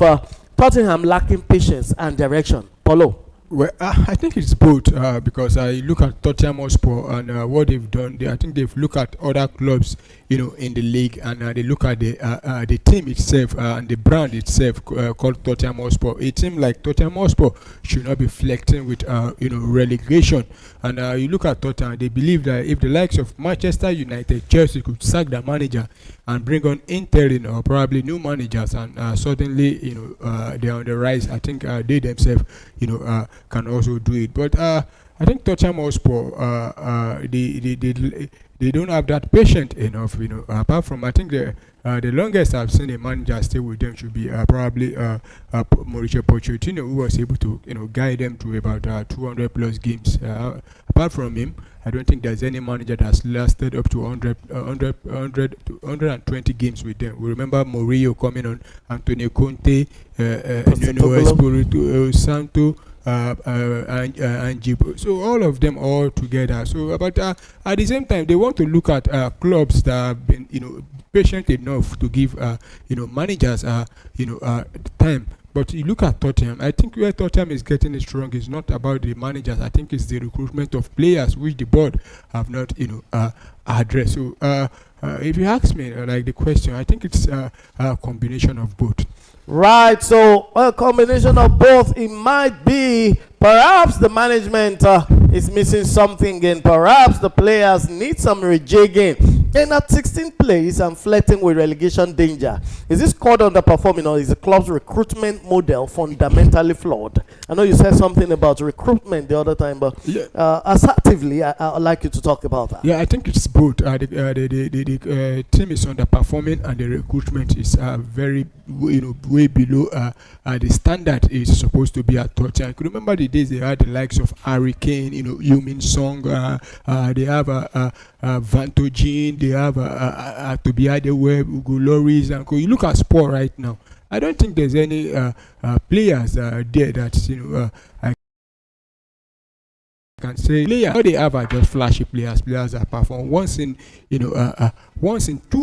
Tottenham lacking patience and direction? Paulo. Well, I think it's both because I look at Tottenham Hotspur and what they've done. I think they've looked at other clubs, in the league, and they look at the team itself and the brand itself called Tottenham Hotspur. A team like Tottenham Hotspur should not be flirting with relegation. And you look at Tottenham, they believe that if the likes of Manchester United, Chelsea could sack the manager and bring on interim or probably new managers, and suddenly they're on the rise. I think they themselves can also do it. But I think Tottenham Hotspur they don't have that patience enough. Apart from, I think the longest I've seen a manager stay with them should be probably Mauricio Pochettino, who was able to guide them to about 200 plus games. Apart from him, I don't think there's any manager that's lasted up to 120 games with them. We remember Mourinho coming on, Antonio Conte, Nuno Espirito Santo, and Jibo. So all of them all together. So, but at the same time, they want to look at clubs that have been, patient enough to give, managers, time. But you look at Tottenham. I think where Tottenham is getting it strong is not about the managers. I think it's the recruitment of players, which the board have not, addressed. So, if you ask me, like the question, I think it's a combination of both. Right, so a combination of both. It might be perhaps the management is missing something, and perhaps the players need some rejigging. And at 16th place and flirting with relegation danger, is this squad underperforming or is the club's recruitment model fundamentally flawed? I know you said something about recruitment the other time, but assertively, I'd like you to talk about that. Yeah, I think it's both. The team is underperforming and the recruitment is very, way below the standard is supposed to be at Tottenham. I could remember the days they had the likes of Harry Kane, Heung-min Song, they have Van Tojin, they have Toby Adeweb, Ugo Loris, and you look at Sport right now. I don't think there's any players there that I can say players. All they have are just flashy players that perform once in 2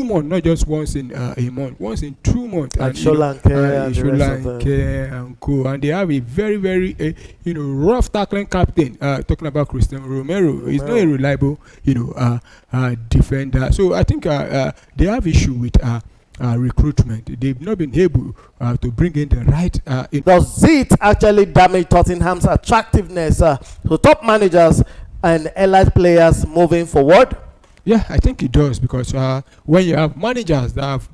months, not just once in a month, once in 2 months. And Sri Lanka and co. And they have a very, very rough tackling captain. Talking about Cristiano Romero, he's not a reliable defender. So I think they have issue with recruitment. They've not been able to bring in the right. Does it actually damage Tottenham's attractiveness to top managers and allied players moving forward? Yeah, I think it does, because when you have managers that have,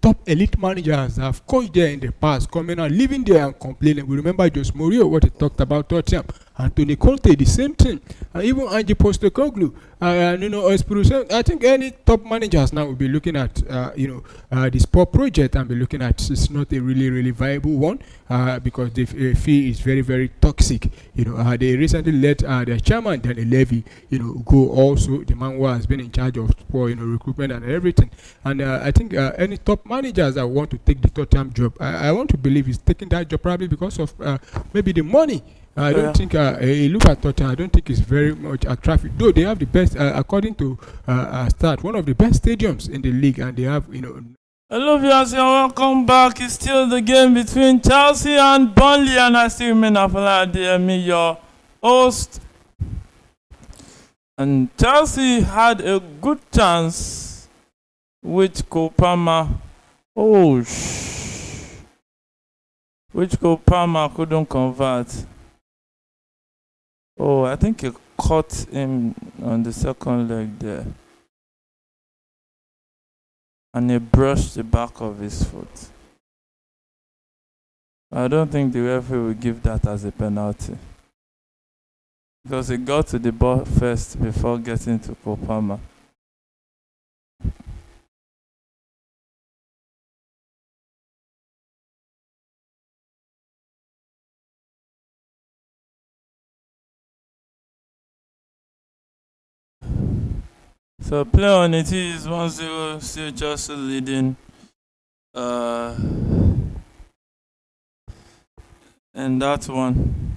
top elite managers that have coached there in the past, coming and living there and complaining. We remember Jose Mourinho, what he talked about Tottenham. Anthony Conte, the same thing. Even Ange Postecoglou, I think any top managers now will be looking at, the sport project and be looking at it's not a really, really viable one because the fee is very, very toxic. They recently let their chairman, Danny Levy, go also, the man who has been in charge of sport, recruitment and everything. And I think any top managers that want to take the Tottenham job, I want to believe he's taking that job probably because of maybe the money. I don't think a look at Tottenham. I don't think it's very much attractive. Though they have the best, according to Start, one of the best stadiums in the league, and they have Hello viewers, and welcome back. It's still the game between Chelsea and Burnley, and I still remain Afolabi, your host. And Chelsea had a good chance with Kopama. Which Kopama couldn't convert. I think he caught him on the second leg there. And he brushed the back of his foot. I don't think the referee will give that as a penalty. Because he got to the ball first before getting to Kopama. So play on it is 1-0, still just leading. And that one.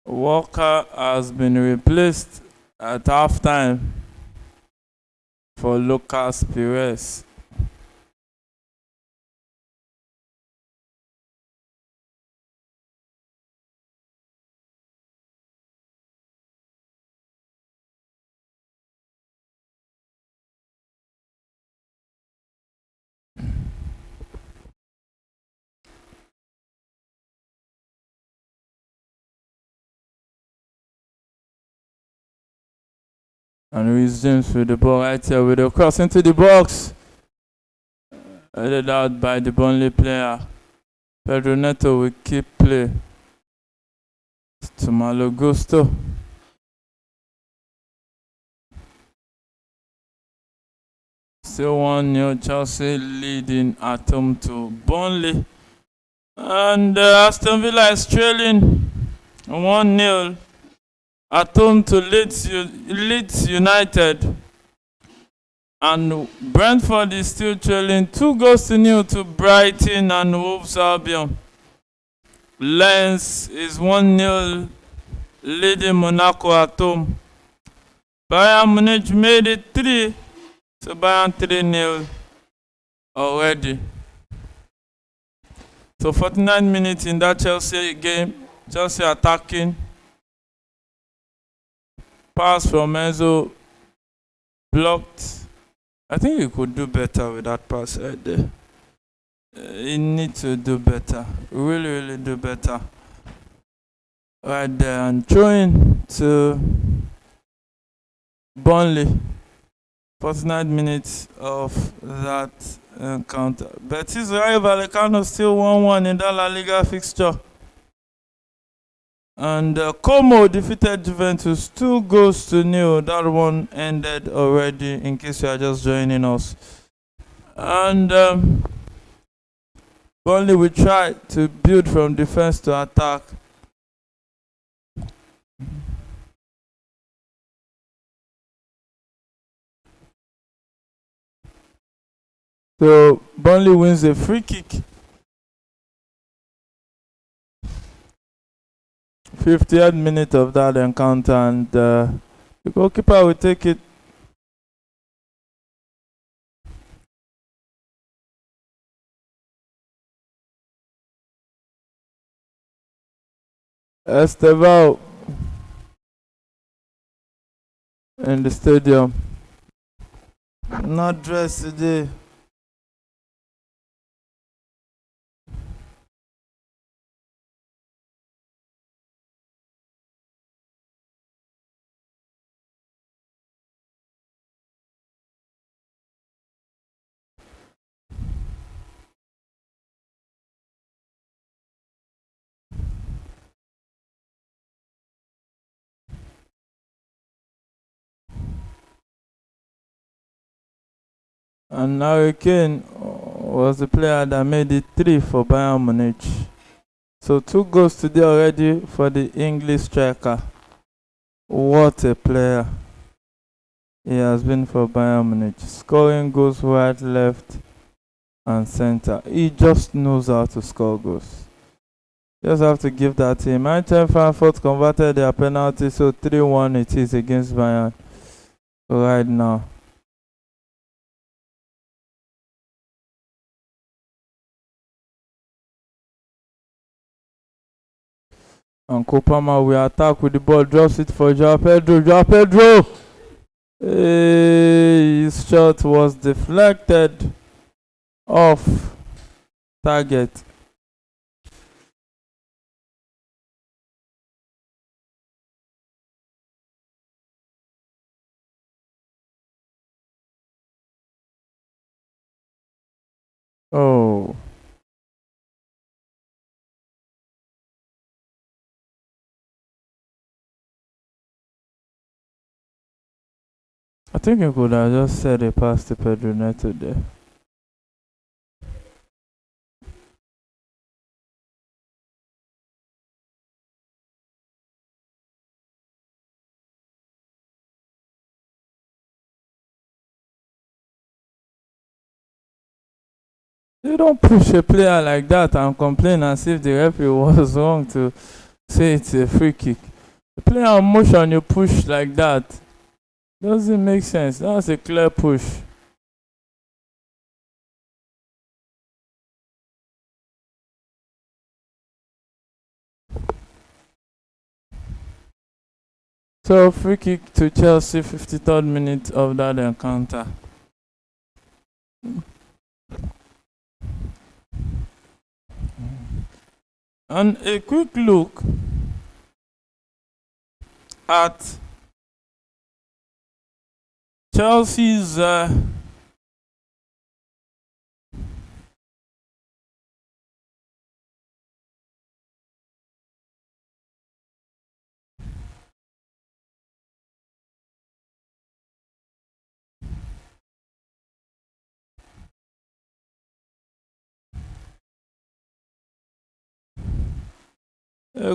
Walker has been replaced at halftime for Lucas Perez. And Reece James with the ball right here with a cross into the box. Headed out by the Burnley player. Pedro Neto will keep play. To Malo Gusto. Still 1-0, Chelsea leading at home to Burnley. And Aston Villa is trailing 1-0. At home to Leeds United, and Brentford is still trailing 2-0 to Brighton and Wolves Albion. Lens is 1-0 leading Monaco at home. Bayern Munich made it 3, so Bayern 3-0 already. So 49 minutes in that Chelsea game, Chelsea attacking. Pass from Enzo blocked. I think he could do better with that pass right there. he needs to do better. Really do better. Right there, and throwing to Burnley. 49 minutes of that encounter. Betis Rayo Vallecano still 1-1 in that La Liga fixture. And Como defeated Juventus 2-0. That one ended already, in case you are just joining us. And Burnley will try to build from defense to attack. So Burnley wins a free kick. 50th minute of that encounter, and the goalkeeper will take it. Estevao in the stadium. Not dressed today. And Harry Kane was the player that made it 3 for Bayern Munich. So 2 goals today already for the English striker. What a player he has been for Bayern Munich. Scoring goals right, left, and center. He just knows how to score goals. Just have to give that to him. Eintracht Frankfurt converted their penalty, so 3-1 it is against Bayern right now. And Kopama will attack with the ball, drops it for Joao Pedro. Joao Pedro! His shot was deflected off target. Oh. I think you could have just said a pass to Pedro Neto there. You don't push a player like that and complain as if the referee was wrong to say it's a free kick. The player on motion, you push like that. Doesn't make sense. That's a clear push. So free kick to Chelsea, 53rd minute of that encounter. And a quick look at Chelsea's a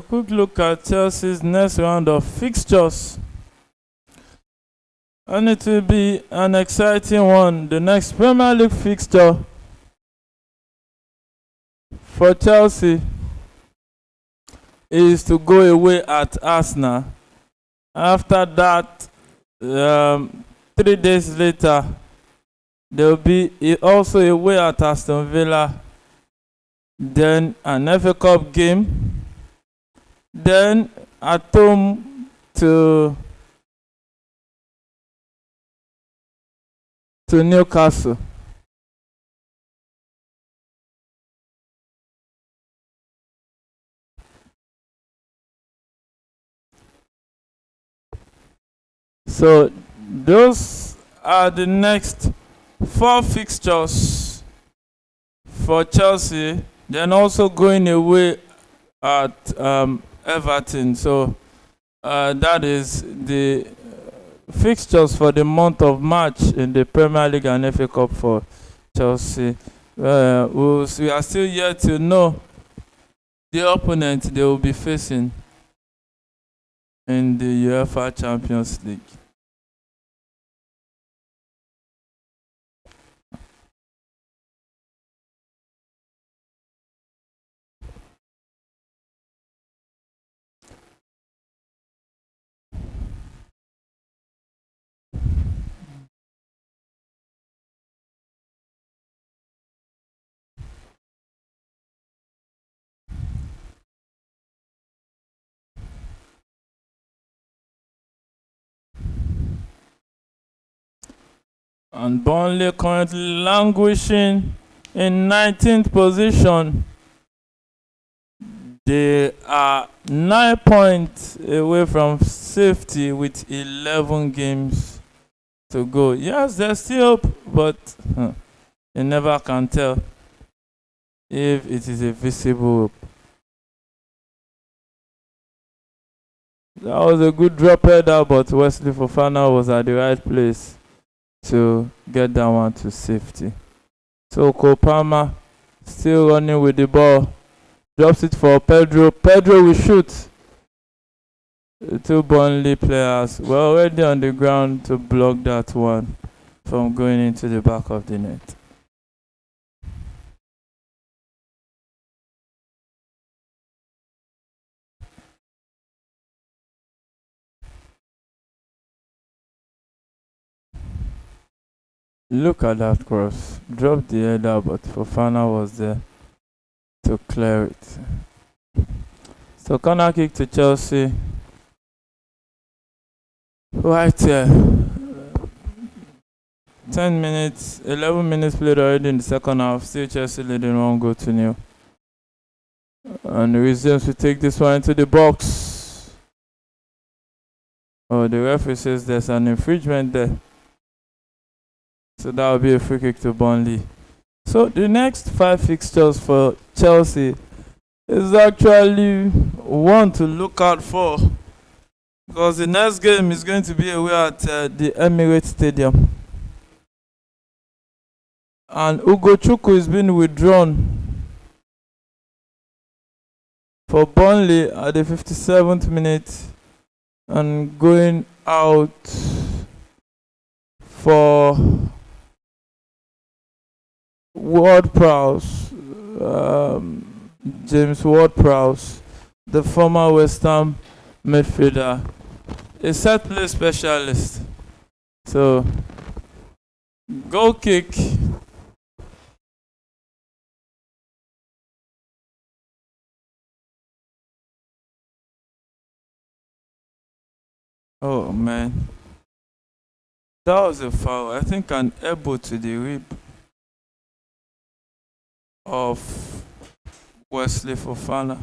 quick look at Chelsea's next round of fixtures. And it will be an exciting one. The next Premier League fixture for Chelsea is to go away at Arsenal. After that, 3 days later, there will be also away at Aston Villa. Then an FA Cup game. Then at home to Newcastle. So those are the next 4 fixtures for Chelsea. Then also going away at Everton. So that is the fixtures for the month of March in the Premier League and FA Cup for Chelsea. We are still yet to know the opponent they will be facing in the UEFA Champions League. And Burnley currently languishing in 19th position. They are 9 points away from safety with 11 games to go. Yes, there's still hope, but you never can tell if it is a visible hope. That was a good drop header, but Wesley Fofana was at the right place to get that one to safety. So Kopama still running with the ball. Drops it for Pedro. Pedro will shoot. The 2 Burnley players were already on the ground to block that one from going into the back of the net. Look at that cross. Dropped the header, but Fofana was there to clear it. So corner kick to Chelsea. Right here. 10 minutes, 11 minutes played already in the second half. Still Chelsea leading 1-0. And the resumes to take this one into the box. Oh, the referee says there's an infringement there. So that will be a free kick to Burnley. So the next 5 fixtures for Chelsea is actually one to look out for, because the next game is going to be away at the Emirates Stadium. And Ugochukwu is being withdrawn for Burnley at the 57th minute and going out for Ward-Prowse, James Ward-Prowse, the former West Ham midfielder, a set play specialist. So, goal kick. Oh man, that was a foul. I think an elbow to the rib of Wesley Fofana.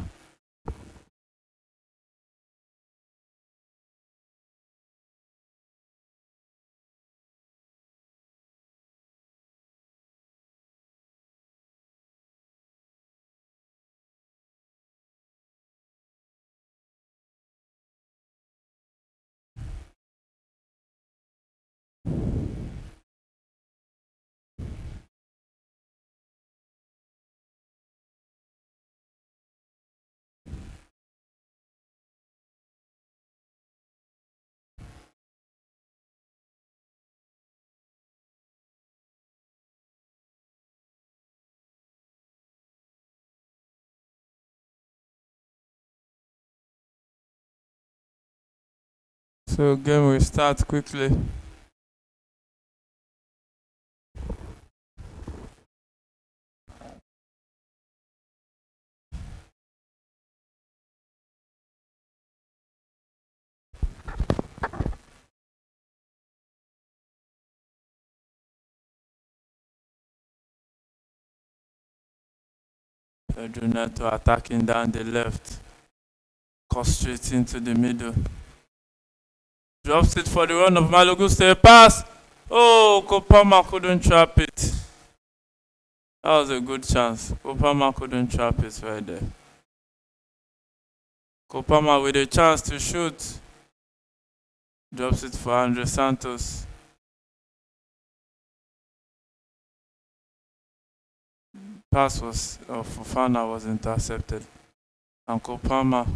So game will start quickly. Pedro Neto attacking down the left, cross straight into the middle. Drops it for the run of Malo Gusto. Pass. Oh, Kopama couldn't trap it. That was a good chance. Kopama couldn't trap it right there. Kopama with a chance to shoot. Drops it for Andre Santos. Pass was Fofana was intercepted. And Kopama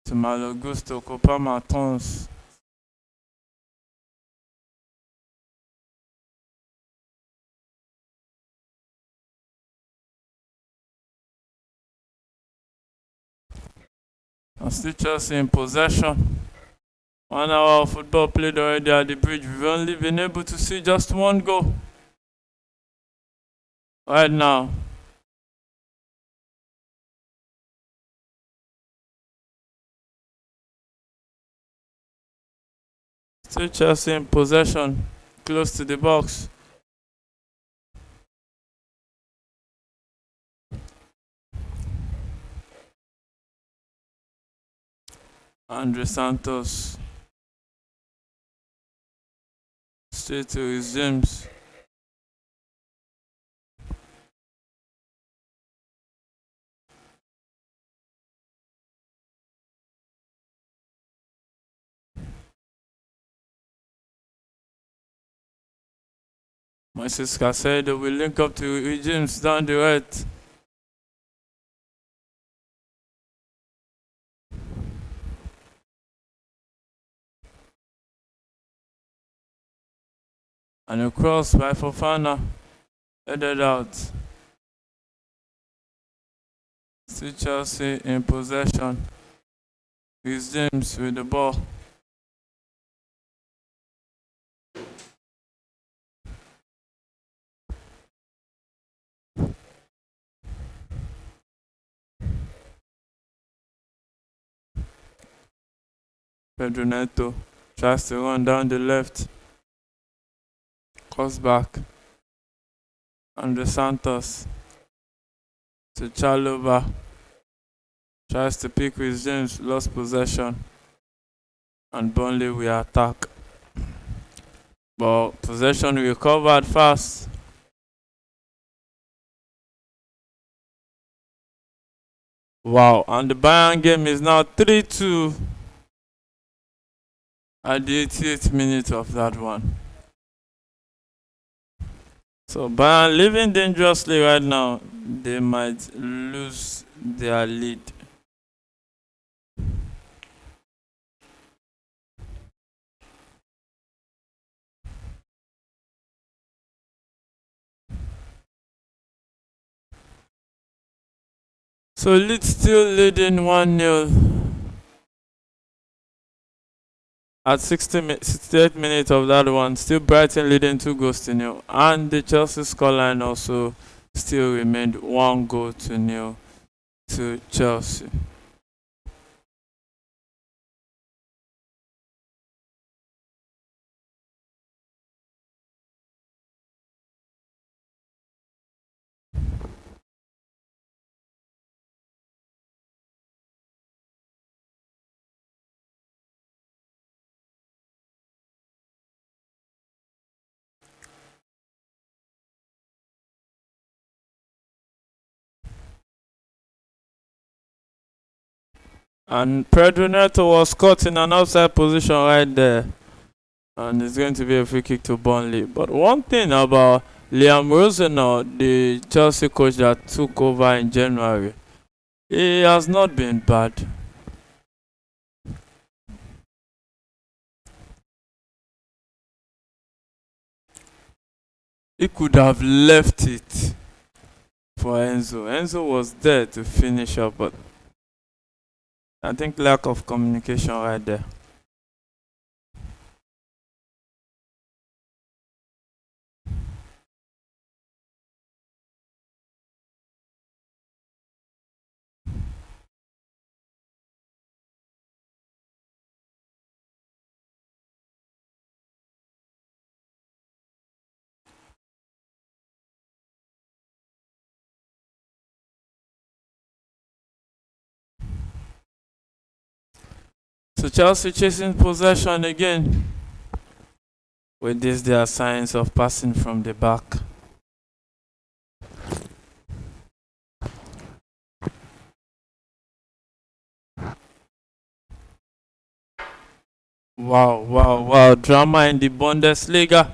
to Malo Gusto. Kopama turns. And still Chelsea in possession. 1 hour of football played already at the bridge. We've only been able to see just one goal right now. Still Chelsea in possession, close to the box. Andre Santos straight to his James. Moises Caicedo will link up to James down the right. And a cross by Fofana, headed out. Still Chelsea in possession. It's James with the ball. Pedro Neto tries to run down the left. Cross back. Andre Santos to Chalobah. Tries to pick with James, lost possession. And Burnley will attack. But possession recovered fast. Wow, and the Bayern game is now 3-2 at the 88th minute of that one. So Bayern living dangerously right now. They might lose their lead. So Leeds still leading 1-0 at 68 minutes of that one. Still Brighton leading 2-0. And the Chelsea scoreline also still remained 1-0 to Chelsea. And Pedro Neto was caught in an offside position right there. And it's going to be a free kick to Burnley. But one thing about Liam Rosenau, the Chelsea coach that took over in January, he has not been bad. He could have left it for Enzo. Enzo was there to finish up, but I think lack of communication right there. So Chelsea chasing possession again. With this, there are signs of passing from the back. Wow. Drama in the Bundesliga.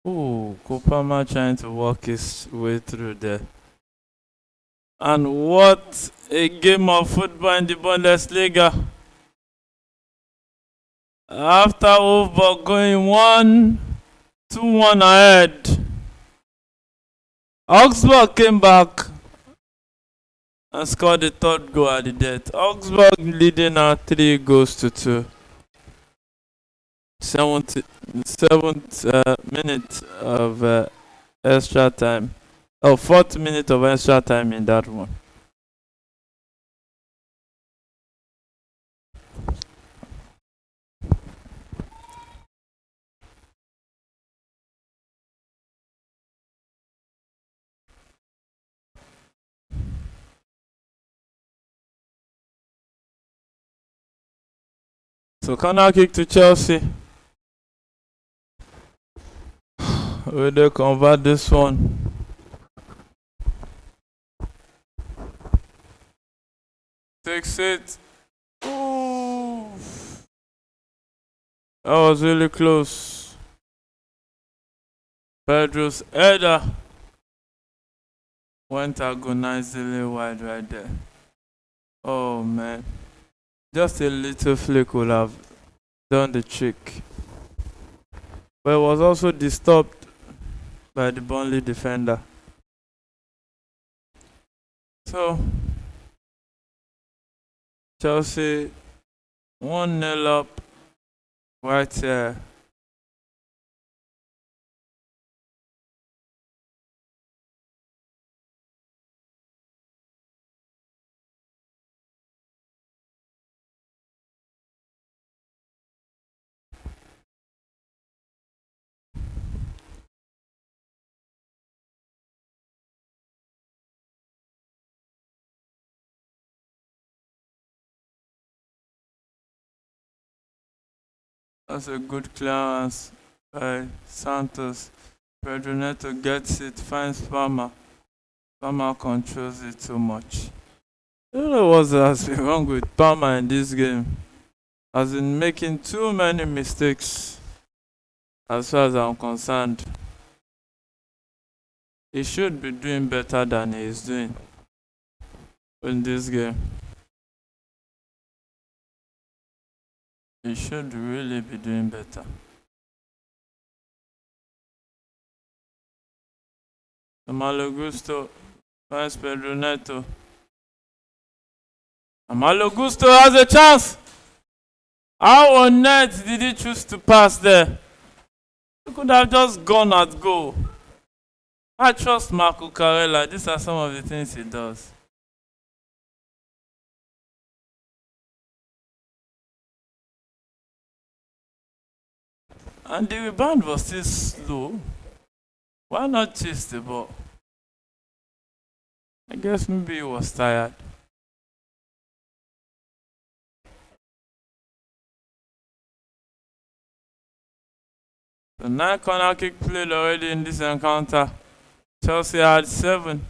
Ooh, Kopama trying to work his way through there. And what a game of football in the Bundesliga. After Wolfsburg going 2-1 ahead, Augsburg came back and scored the third goal at the death. Augsburg leading now 3-2. 7th minute of extra time. 4th minute of extra time in that one. So corner kick to Chelsea. Will they convert this one? Takes it. Ooh. That was really close. Pedro's header went agonizingly wide right there. Oh man. Just a little flick would have done the trick. But it was also disturbed by the Burnley defender. So Chelsea 1-0 up right here. That's a good clearance by Santos. Pedro Neto gets it, finds Palmer. Palmer controls it too much. I don't know what has been wrong with Palmer in this game. Has been making too many mistakes as far as I'm concerned. He should be doing better than he is doing in this game. He should really be doing better. Malo Gusto finds Pedro Neto. Malo Gusto has a chance. How on earth did he choose to pass there? He could have just gone at goal. I trust Marco Carella. These are some of the things he does. And the rebound was still slow. Why not chase the ball? I guess maybe he was tired. The 9 corner kick played already in this encounter. Chelsea had 7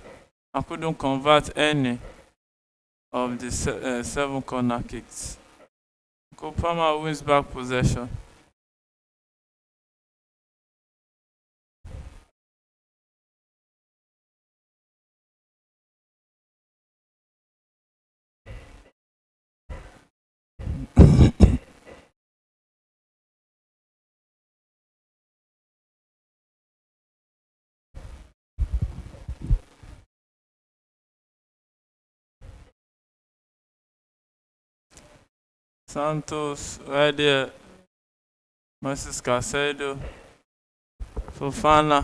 and couldn't convert any of the 7 corner kicks. Kopama wins back possession. Santos right there. Moses Caicedo. Fofana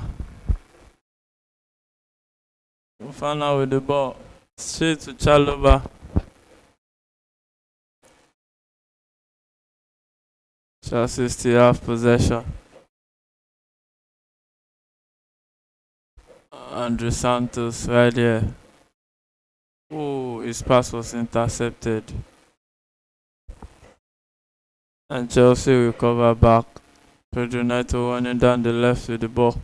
with the ball. Straight to Chalobah. Chelsea still have possession. Andrew Santos right there. Oh, his pass was intercepted. And Chelsea recover back. Pedro Neto running down the left with the ball.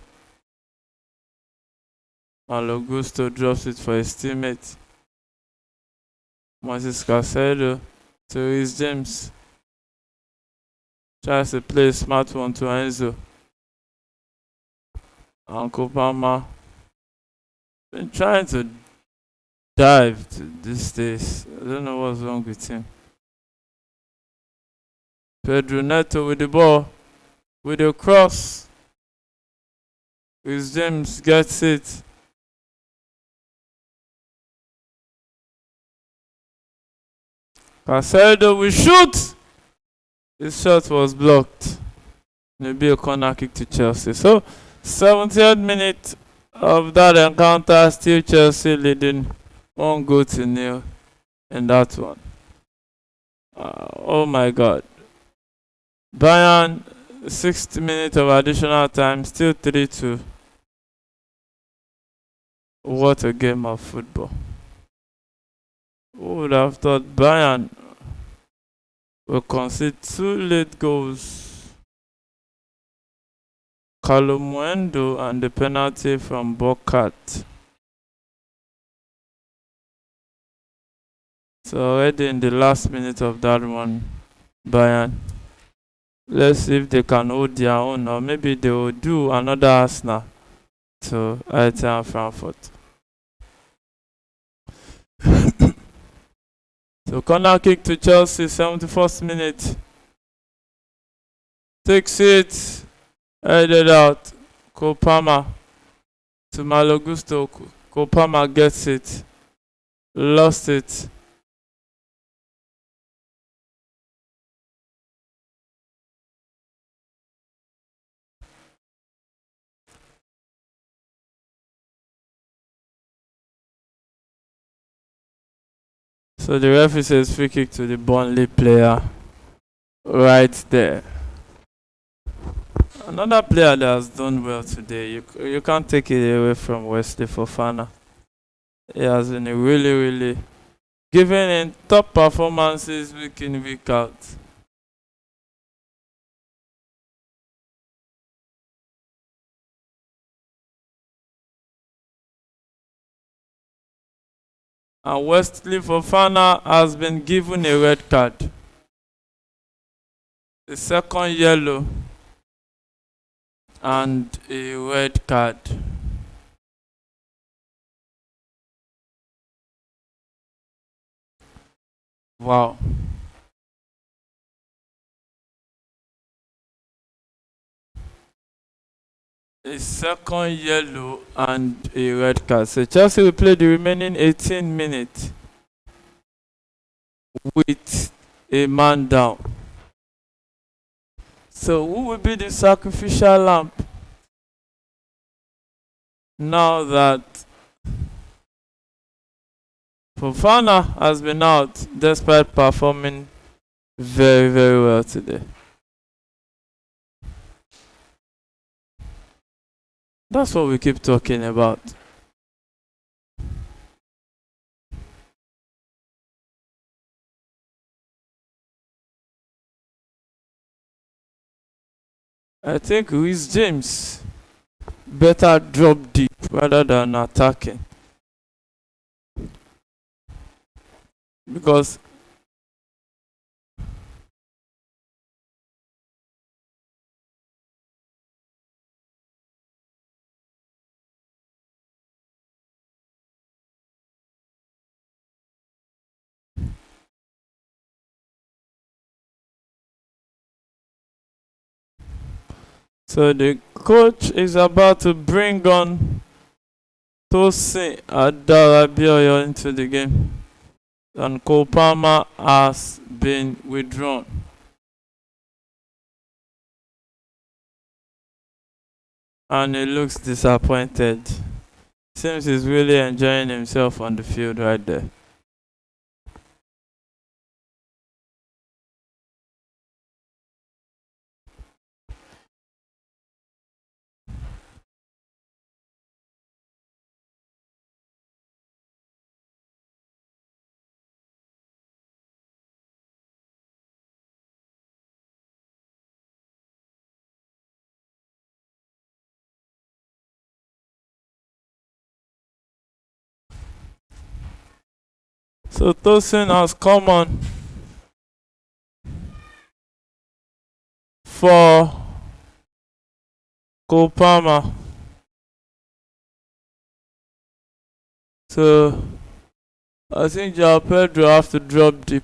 Malo Gusto drops it for his teammate. Moses Caicedo to Reece James. Tries to play a smart one to Enzo. Uncle Palmer been trying to dive to these days. I don't know what's wrong with him. Pedro Neto with the ball. With a cross. Reece James gets it. Caicedo will shoot! His shot was blocked. Maybe a corner kick to Chelsea. So, 70th minute of that encounter, still Chelsea leading 1-0 in that one. Oh my God. Bayern, 60 minutes of additional time, still 3-2. What a game of football. Who would have thought Bayern will concede 2 late goals? Kalumuendo and the penalty from Bokat. So already in the last minute of that one, Bayern. Let's see if they can hold their own, or maybe they will do another Arsenal to Eintracht Frankfurt. So corner kick to Chelsea, 71st minute. Takes it, headed out. Kopama to Malo Gusto. Kopama gets it. Lost it. So the referee says free kick to the Burnley player right there. Another player that has done well today, you can't take it away from Wesley Fofana. He has been really giving in top performances week in, week out. And Wesley Fofana has been given a red card. The second yellow and a red card. Wow. A second yellow and a red card. So Chelsea will play the remaining 18 minutes with a man down. So who will be the sacrificial lamb now that Fofana has been out despite performing very well today? That's what we keep talking about. I think Reece James better drop deep rather than attacking. Because so the coach is about to bring on Tosin Adarabioyo into the game. And Cole Palmer has been withdrawn. And he looks disappointed. Seems he's really enjoying himself on the field right there. So Tosin has come on for Kopama. So I think Joao Pedro have to drop deep.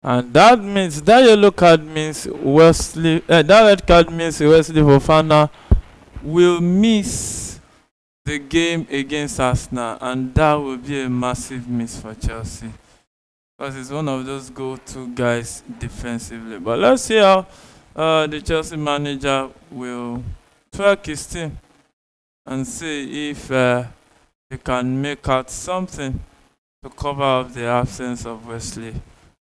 And that means that yellow card means that red card means Wesley Fofana will miss the game against Arsenal, and that will be a massive miss for Chelsea because he's one of those go-to guys defensively. But let's see how the Chelsea manager will twerk his team and see if he can make out something to cover up the absence of Wesley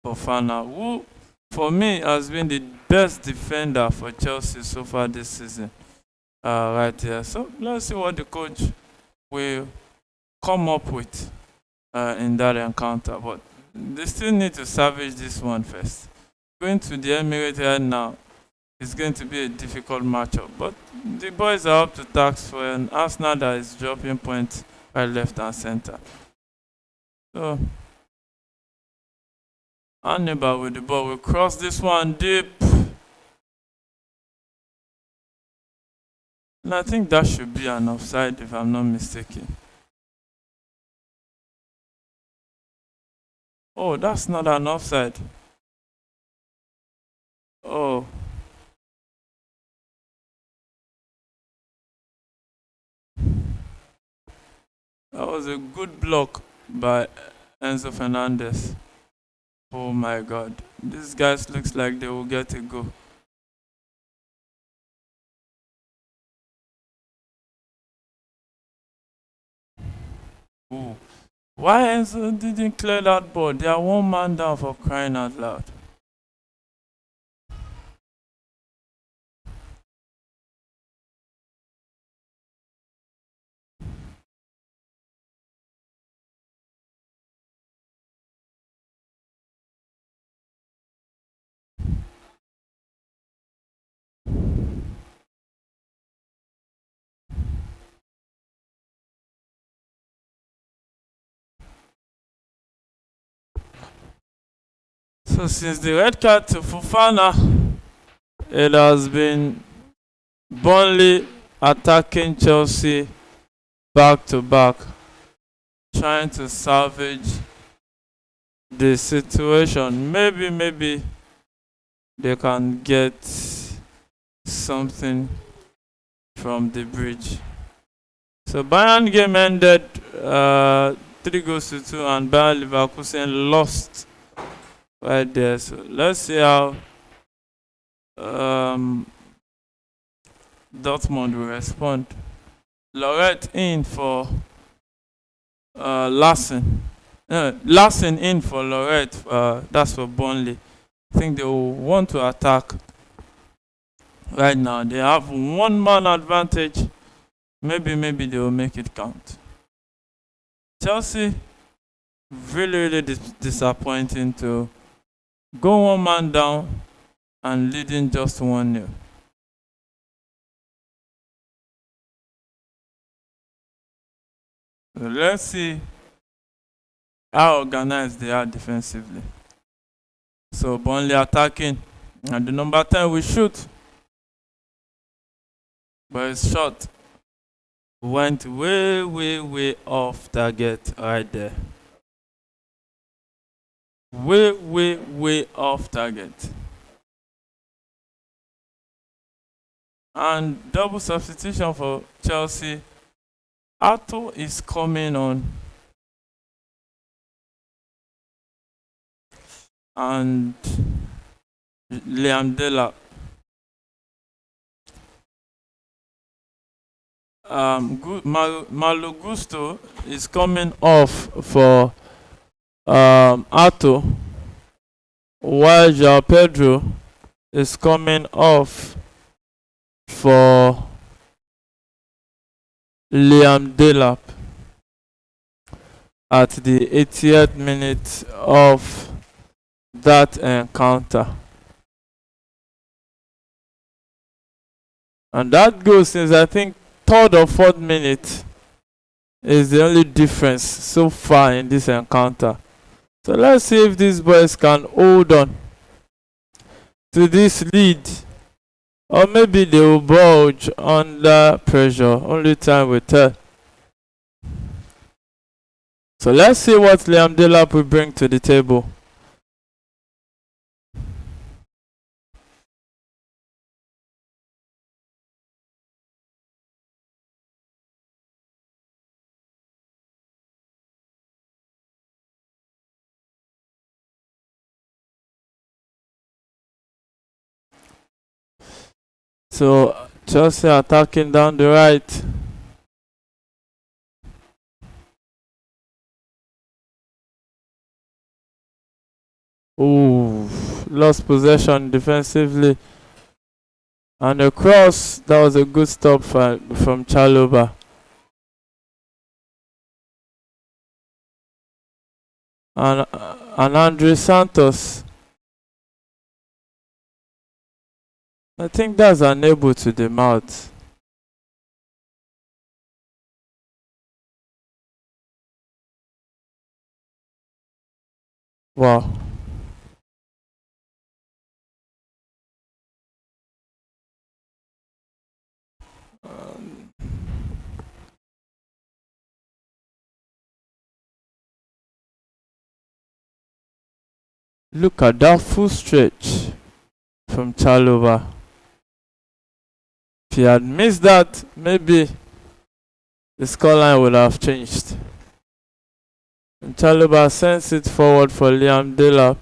Fofana, who for me has been the best defender for Chelsea so far this season. Right here. So let's see what the coach will come up with in that encounter. But they still need to salvage this one first. Going to the Emirates right now is going to be a difficult matchup. But the boys are up to task for an Arsenal that is dropping points right, left, and center. So Hannibal with the ball will cross this one deep. And I think that should be an offside if I'm not mistaken. Oh, that's not an offside. Oh. That was a good block by Enzo Fernandez. Oh my god. These guys looks like they will get a go. Ooh. Why Enzo didn't clear that ball? They are one man down, for crying out loud. So since the red card to Fofana, it has been Burnley attacking Chelsea back to back, trying to salvage the situation. Maybe they can get something from the bridge. So Bayern game ended 3-2, and Bayern Leverkusen lost right there. So let's see how Dortmund will respond. Lorette in for Larsen. Larsen in for Lorette. That's for Burnley. I think they will want to attack right now. They have one man advantage. Maybe they will make it count. Chelsea, really disappointing to go one man down and leading just 1-0. So let's see how organized they are defensively. So Burnley attacking, and the number 10 will shoot, but his shot went way off target right there. Way off target. And double substitution for Chelsea. Arthur is coming on. And Liam Delap. Malo Gusto is coming off for Arthur, while João Pedro is coming off for Liam Delap at the 80th minute of that encounter. And that goal since I think 3rd or 4th minute is the only difference so far in this encounter. So let's see if these boys can hold on to this lead, or maybe they will bulge under pressure. Only time will tell. So let's see what Liam Delap will bring to the table. So Chelsea attacking down the right. Ooh, lost possession defensively. And a cross, that was a good stop from Chalobah. And Andre Santos. I think that's unable to the mouth. Wow. Look at that full stretch from Chalobah. If he had missed that, maybe the scoreline would have changed. And Chalobah sends it forward for Liam Delap.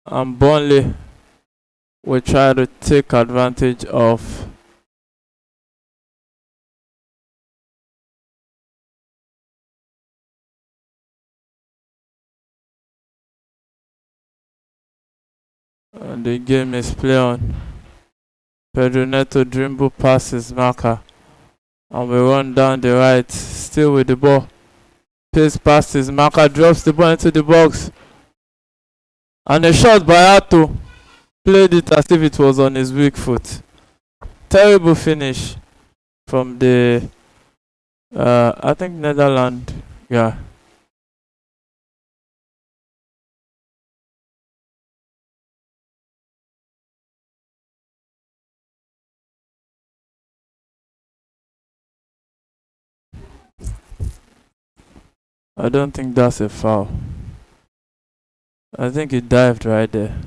And Burnley will try to take advantage of and the game is play on. Pedro Neto dribble passes marker, and we run down the right, still with the ball. Pace past his marker, drops the ball into the box, and a shot by Ato. Played it as if it was on his weak foot. Terrible finish from the I think Netherlands. Yeah. I don't think that's a foul. I think he dived right there.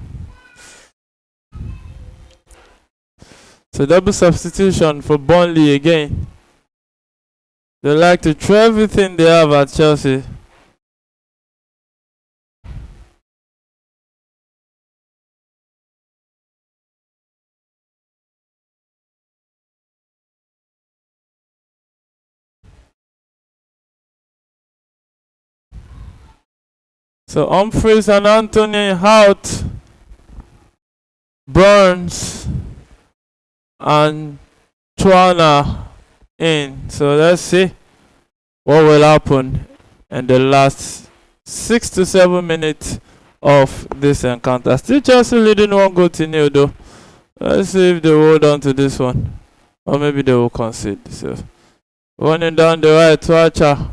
So double substitution for Burnley again. They like to throw everything they have at Chelsea. So Humphries and Anthony out. Burns and Tuana in. So let's see what will happen in the last 6 to 7 minutes of this encounter. Still Chelsea leading 1-0 though. Let's see if they hold on to this one, or maybe they will concede. So Running down the right, Watcha.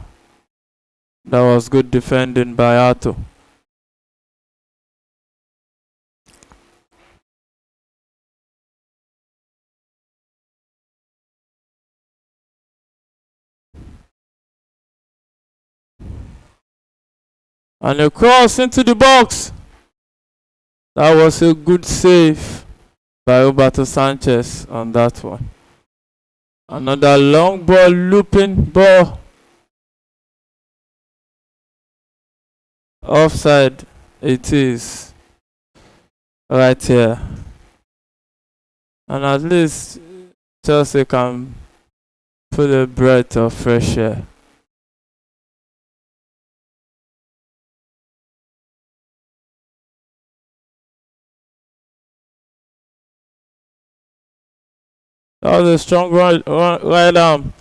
That was good defending by Ato. And a cross into the box. That was a good save by Roberto Sanchez on that one. Another long ball, looping ball. Offside it is right here. And at least Chelsea can put a breath of fresh air. That was a strong right arm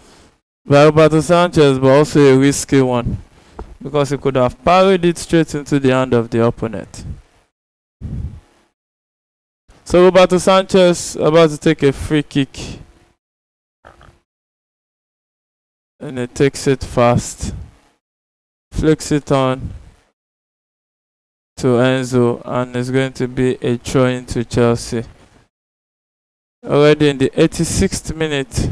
by Roberto Sanchez, but also a risky one because he could have parried it straight into the hand of the opponent. So Roberto Sanchez about to take a free kick. And he takes it fast. Flicks it on to Enzo, and it's going to be a throw into Chelsea. Already in the 86th minute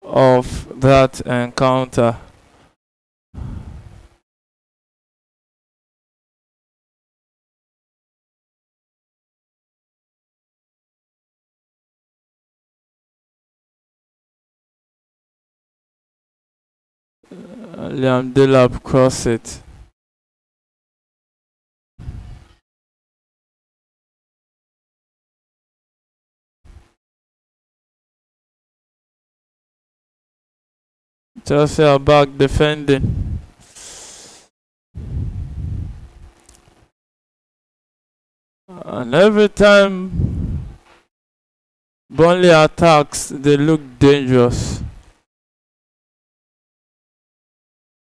of that encounter. Liam Delap cross it. Chelsea are back defending. And every time Burnley attacks, they look dangerous.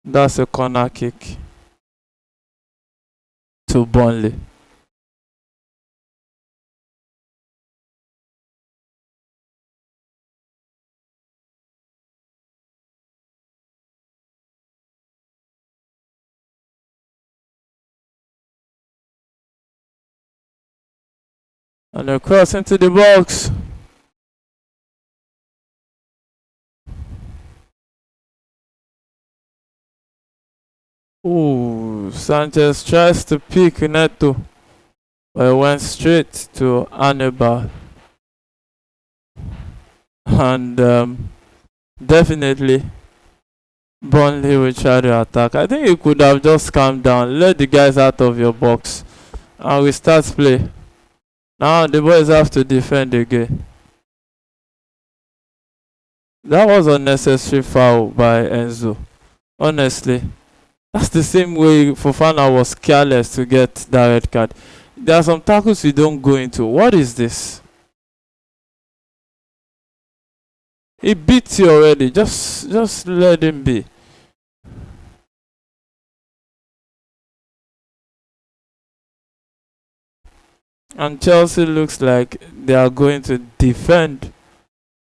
That's a corner kick to Burnley. And a cross into the box. Ooh, Sanchez tries to pick Neto, but it went straight to Hannibal. And definitely Burnley will try to attack. I think you could have just calmed down, let the guys out of your box, and we start play. Now the boys have to defend again. That was a unnecessary foul by Enzo. Honestly, that's the same way Fofana was careless to get that red card. There are some tackles you don't go into. What is this? He beats you already. Just let him be. And Chelsea looks like they are going to defend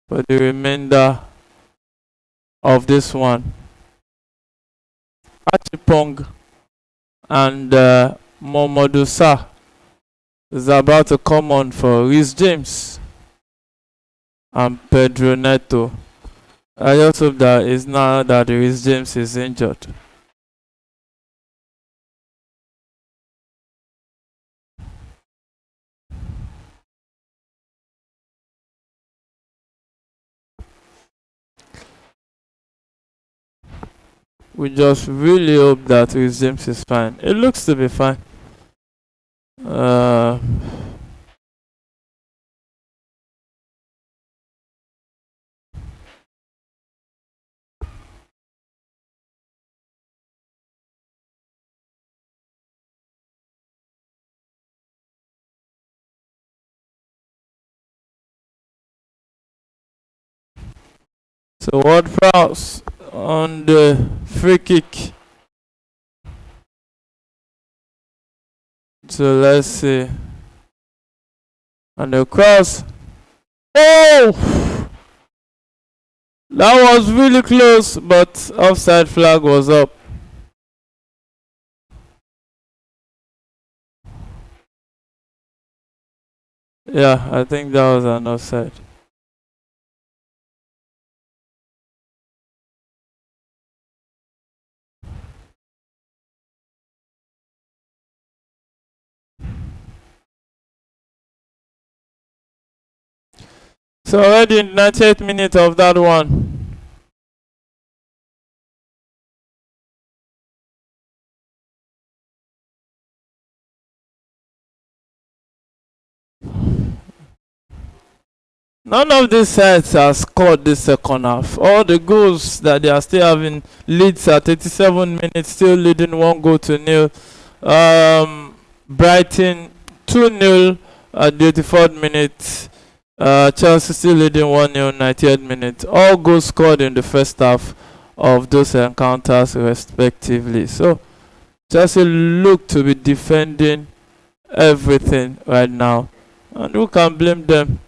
for the remainder of this one. Achipong and Momodu Sa is about to come on for Reece James and Pedro Neto. I just hope that it's now that Reece James is injured. We just really hope that Reece James is fine. It looks to be fine. So Ward-Prowse on the free kick. So let's see. And the cross. Oh! That was really close, but offside flag was up. Yeah, I think that was an offside. So already in 98th minute of that one. None of these sides have scored this second half. All the goals that they are still having, leads at 87 minutes, still leading 1-0. Brighton 2-0 at the 84th minute. Chelsea still leading 1-0 98th minute. All goals scored in the first half of those encounters respectively. So Chelsea look to be defending everything right now. And who can blame them?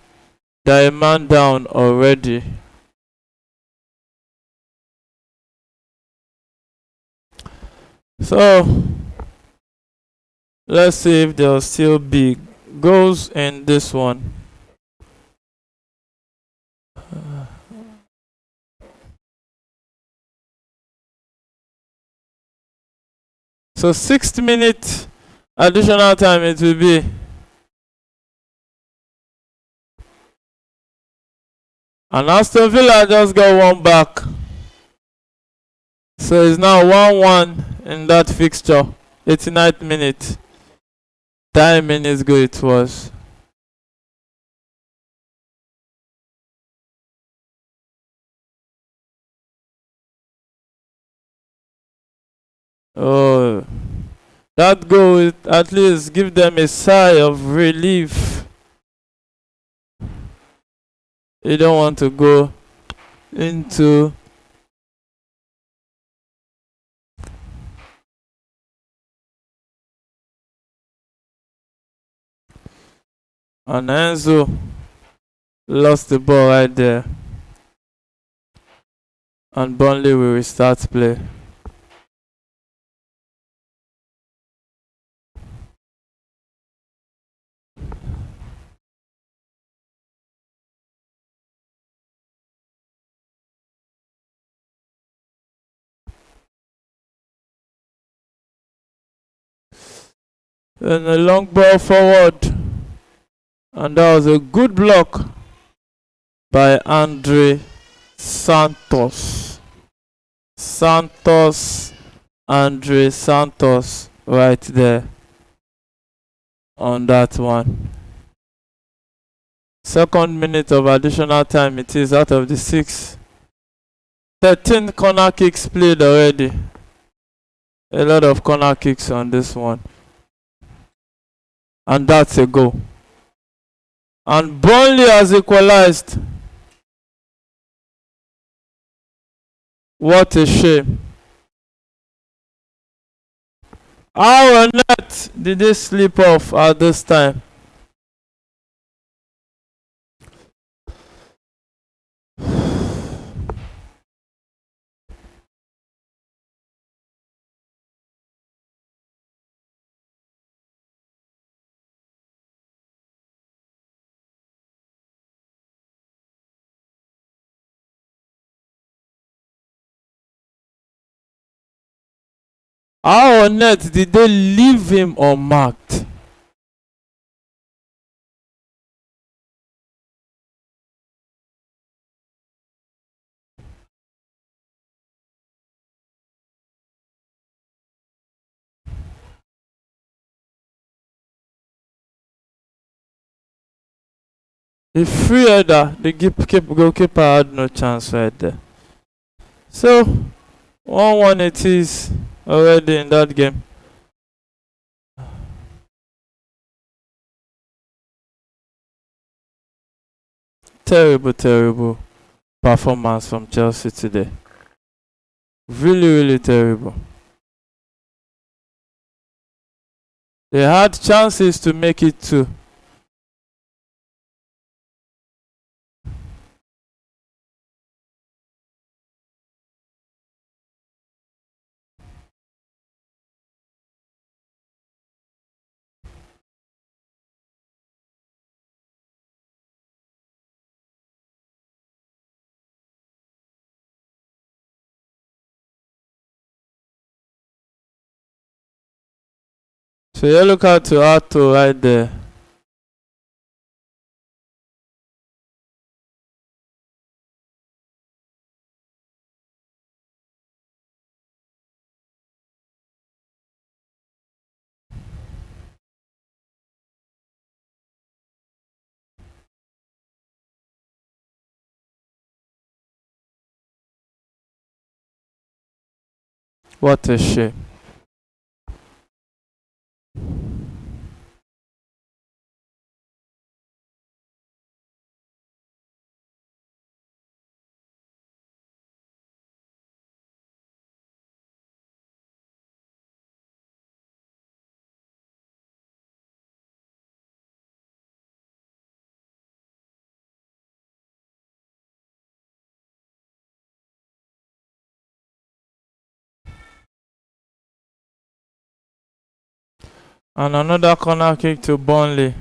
They're a man down already. So let's see if there'll still be goals in this one. So 6th minute additional time it will be. And Aston Villa just got one back. So it's now 1-1 in that fixture. 89th minute. 10 minutes ago it was. Oh, that goal will at least give them a sigh of relief. You don't want to go into and Enzo lost the ball right there. And Burnley will restart play. And a long ball forward. And that was a good block by Andre Santos. Andre Santos right there on that one. 2nd minute of additional time it is out of the 6. 13 corner kicks played already. A lot of corner kicks on this one. And that's a goal. And Burnley has equalized. What a shame. How on earth did they slip off at this time? How on earth did they leave him unmarked? The free header, the goalkeeper had no chance right there. So 1-1 it is already in that game. Terrible performance from Chelsea today. Really terrible. They had chances to make it too. So yellow card to Arto right there. What a shame. And another corner kick to Burnley.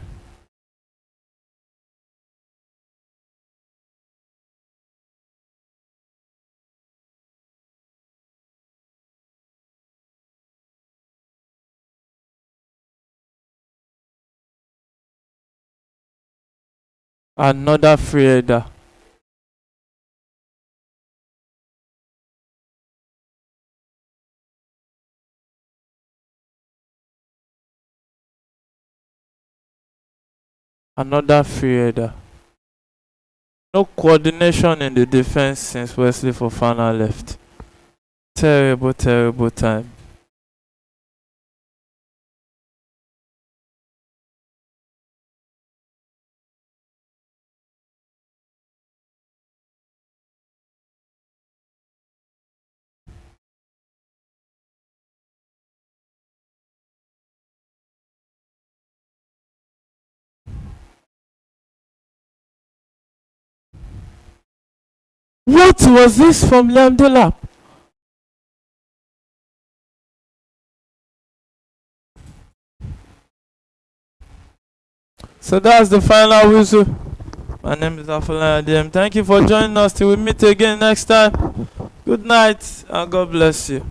Another free header. Another free header. No coordination in the defense since Wesley Fofana left. Terrible, terrible time. What was this from Liam Delap? So that's the final whistle. My name is Afolayan DM. Thank you for joining us. Till we meet again next time. Good night and God bless you.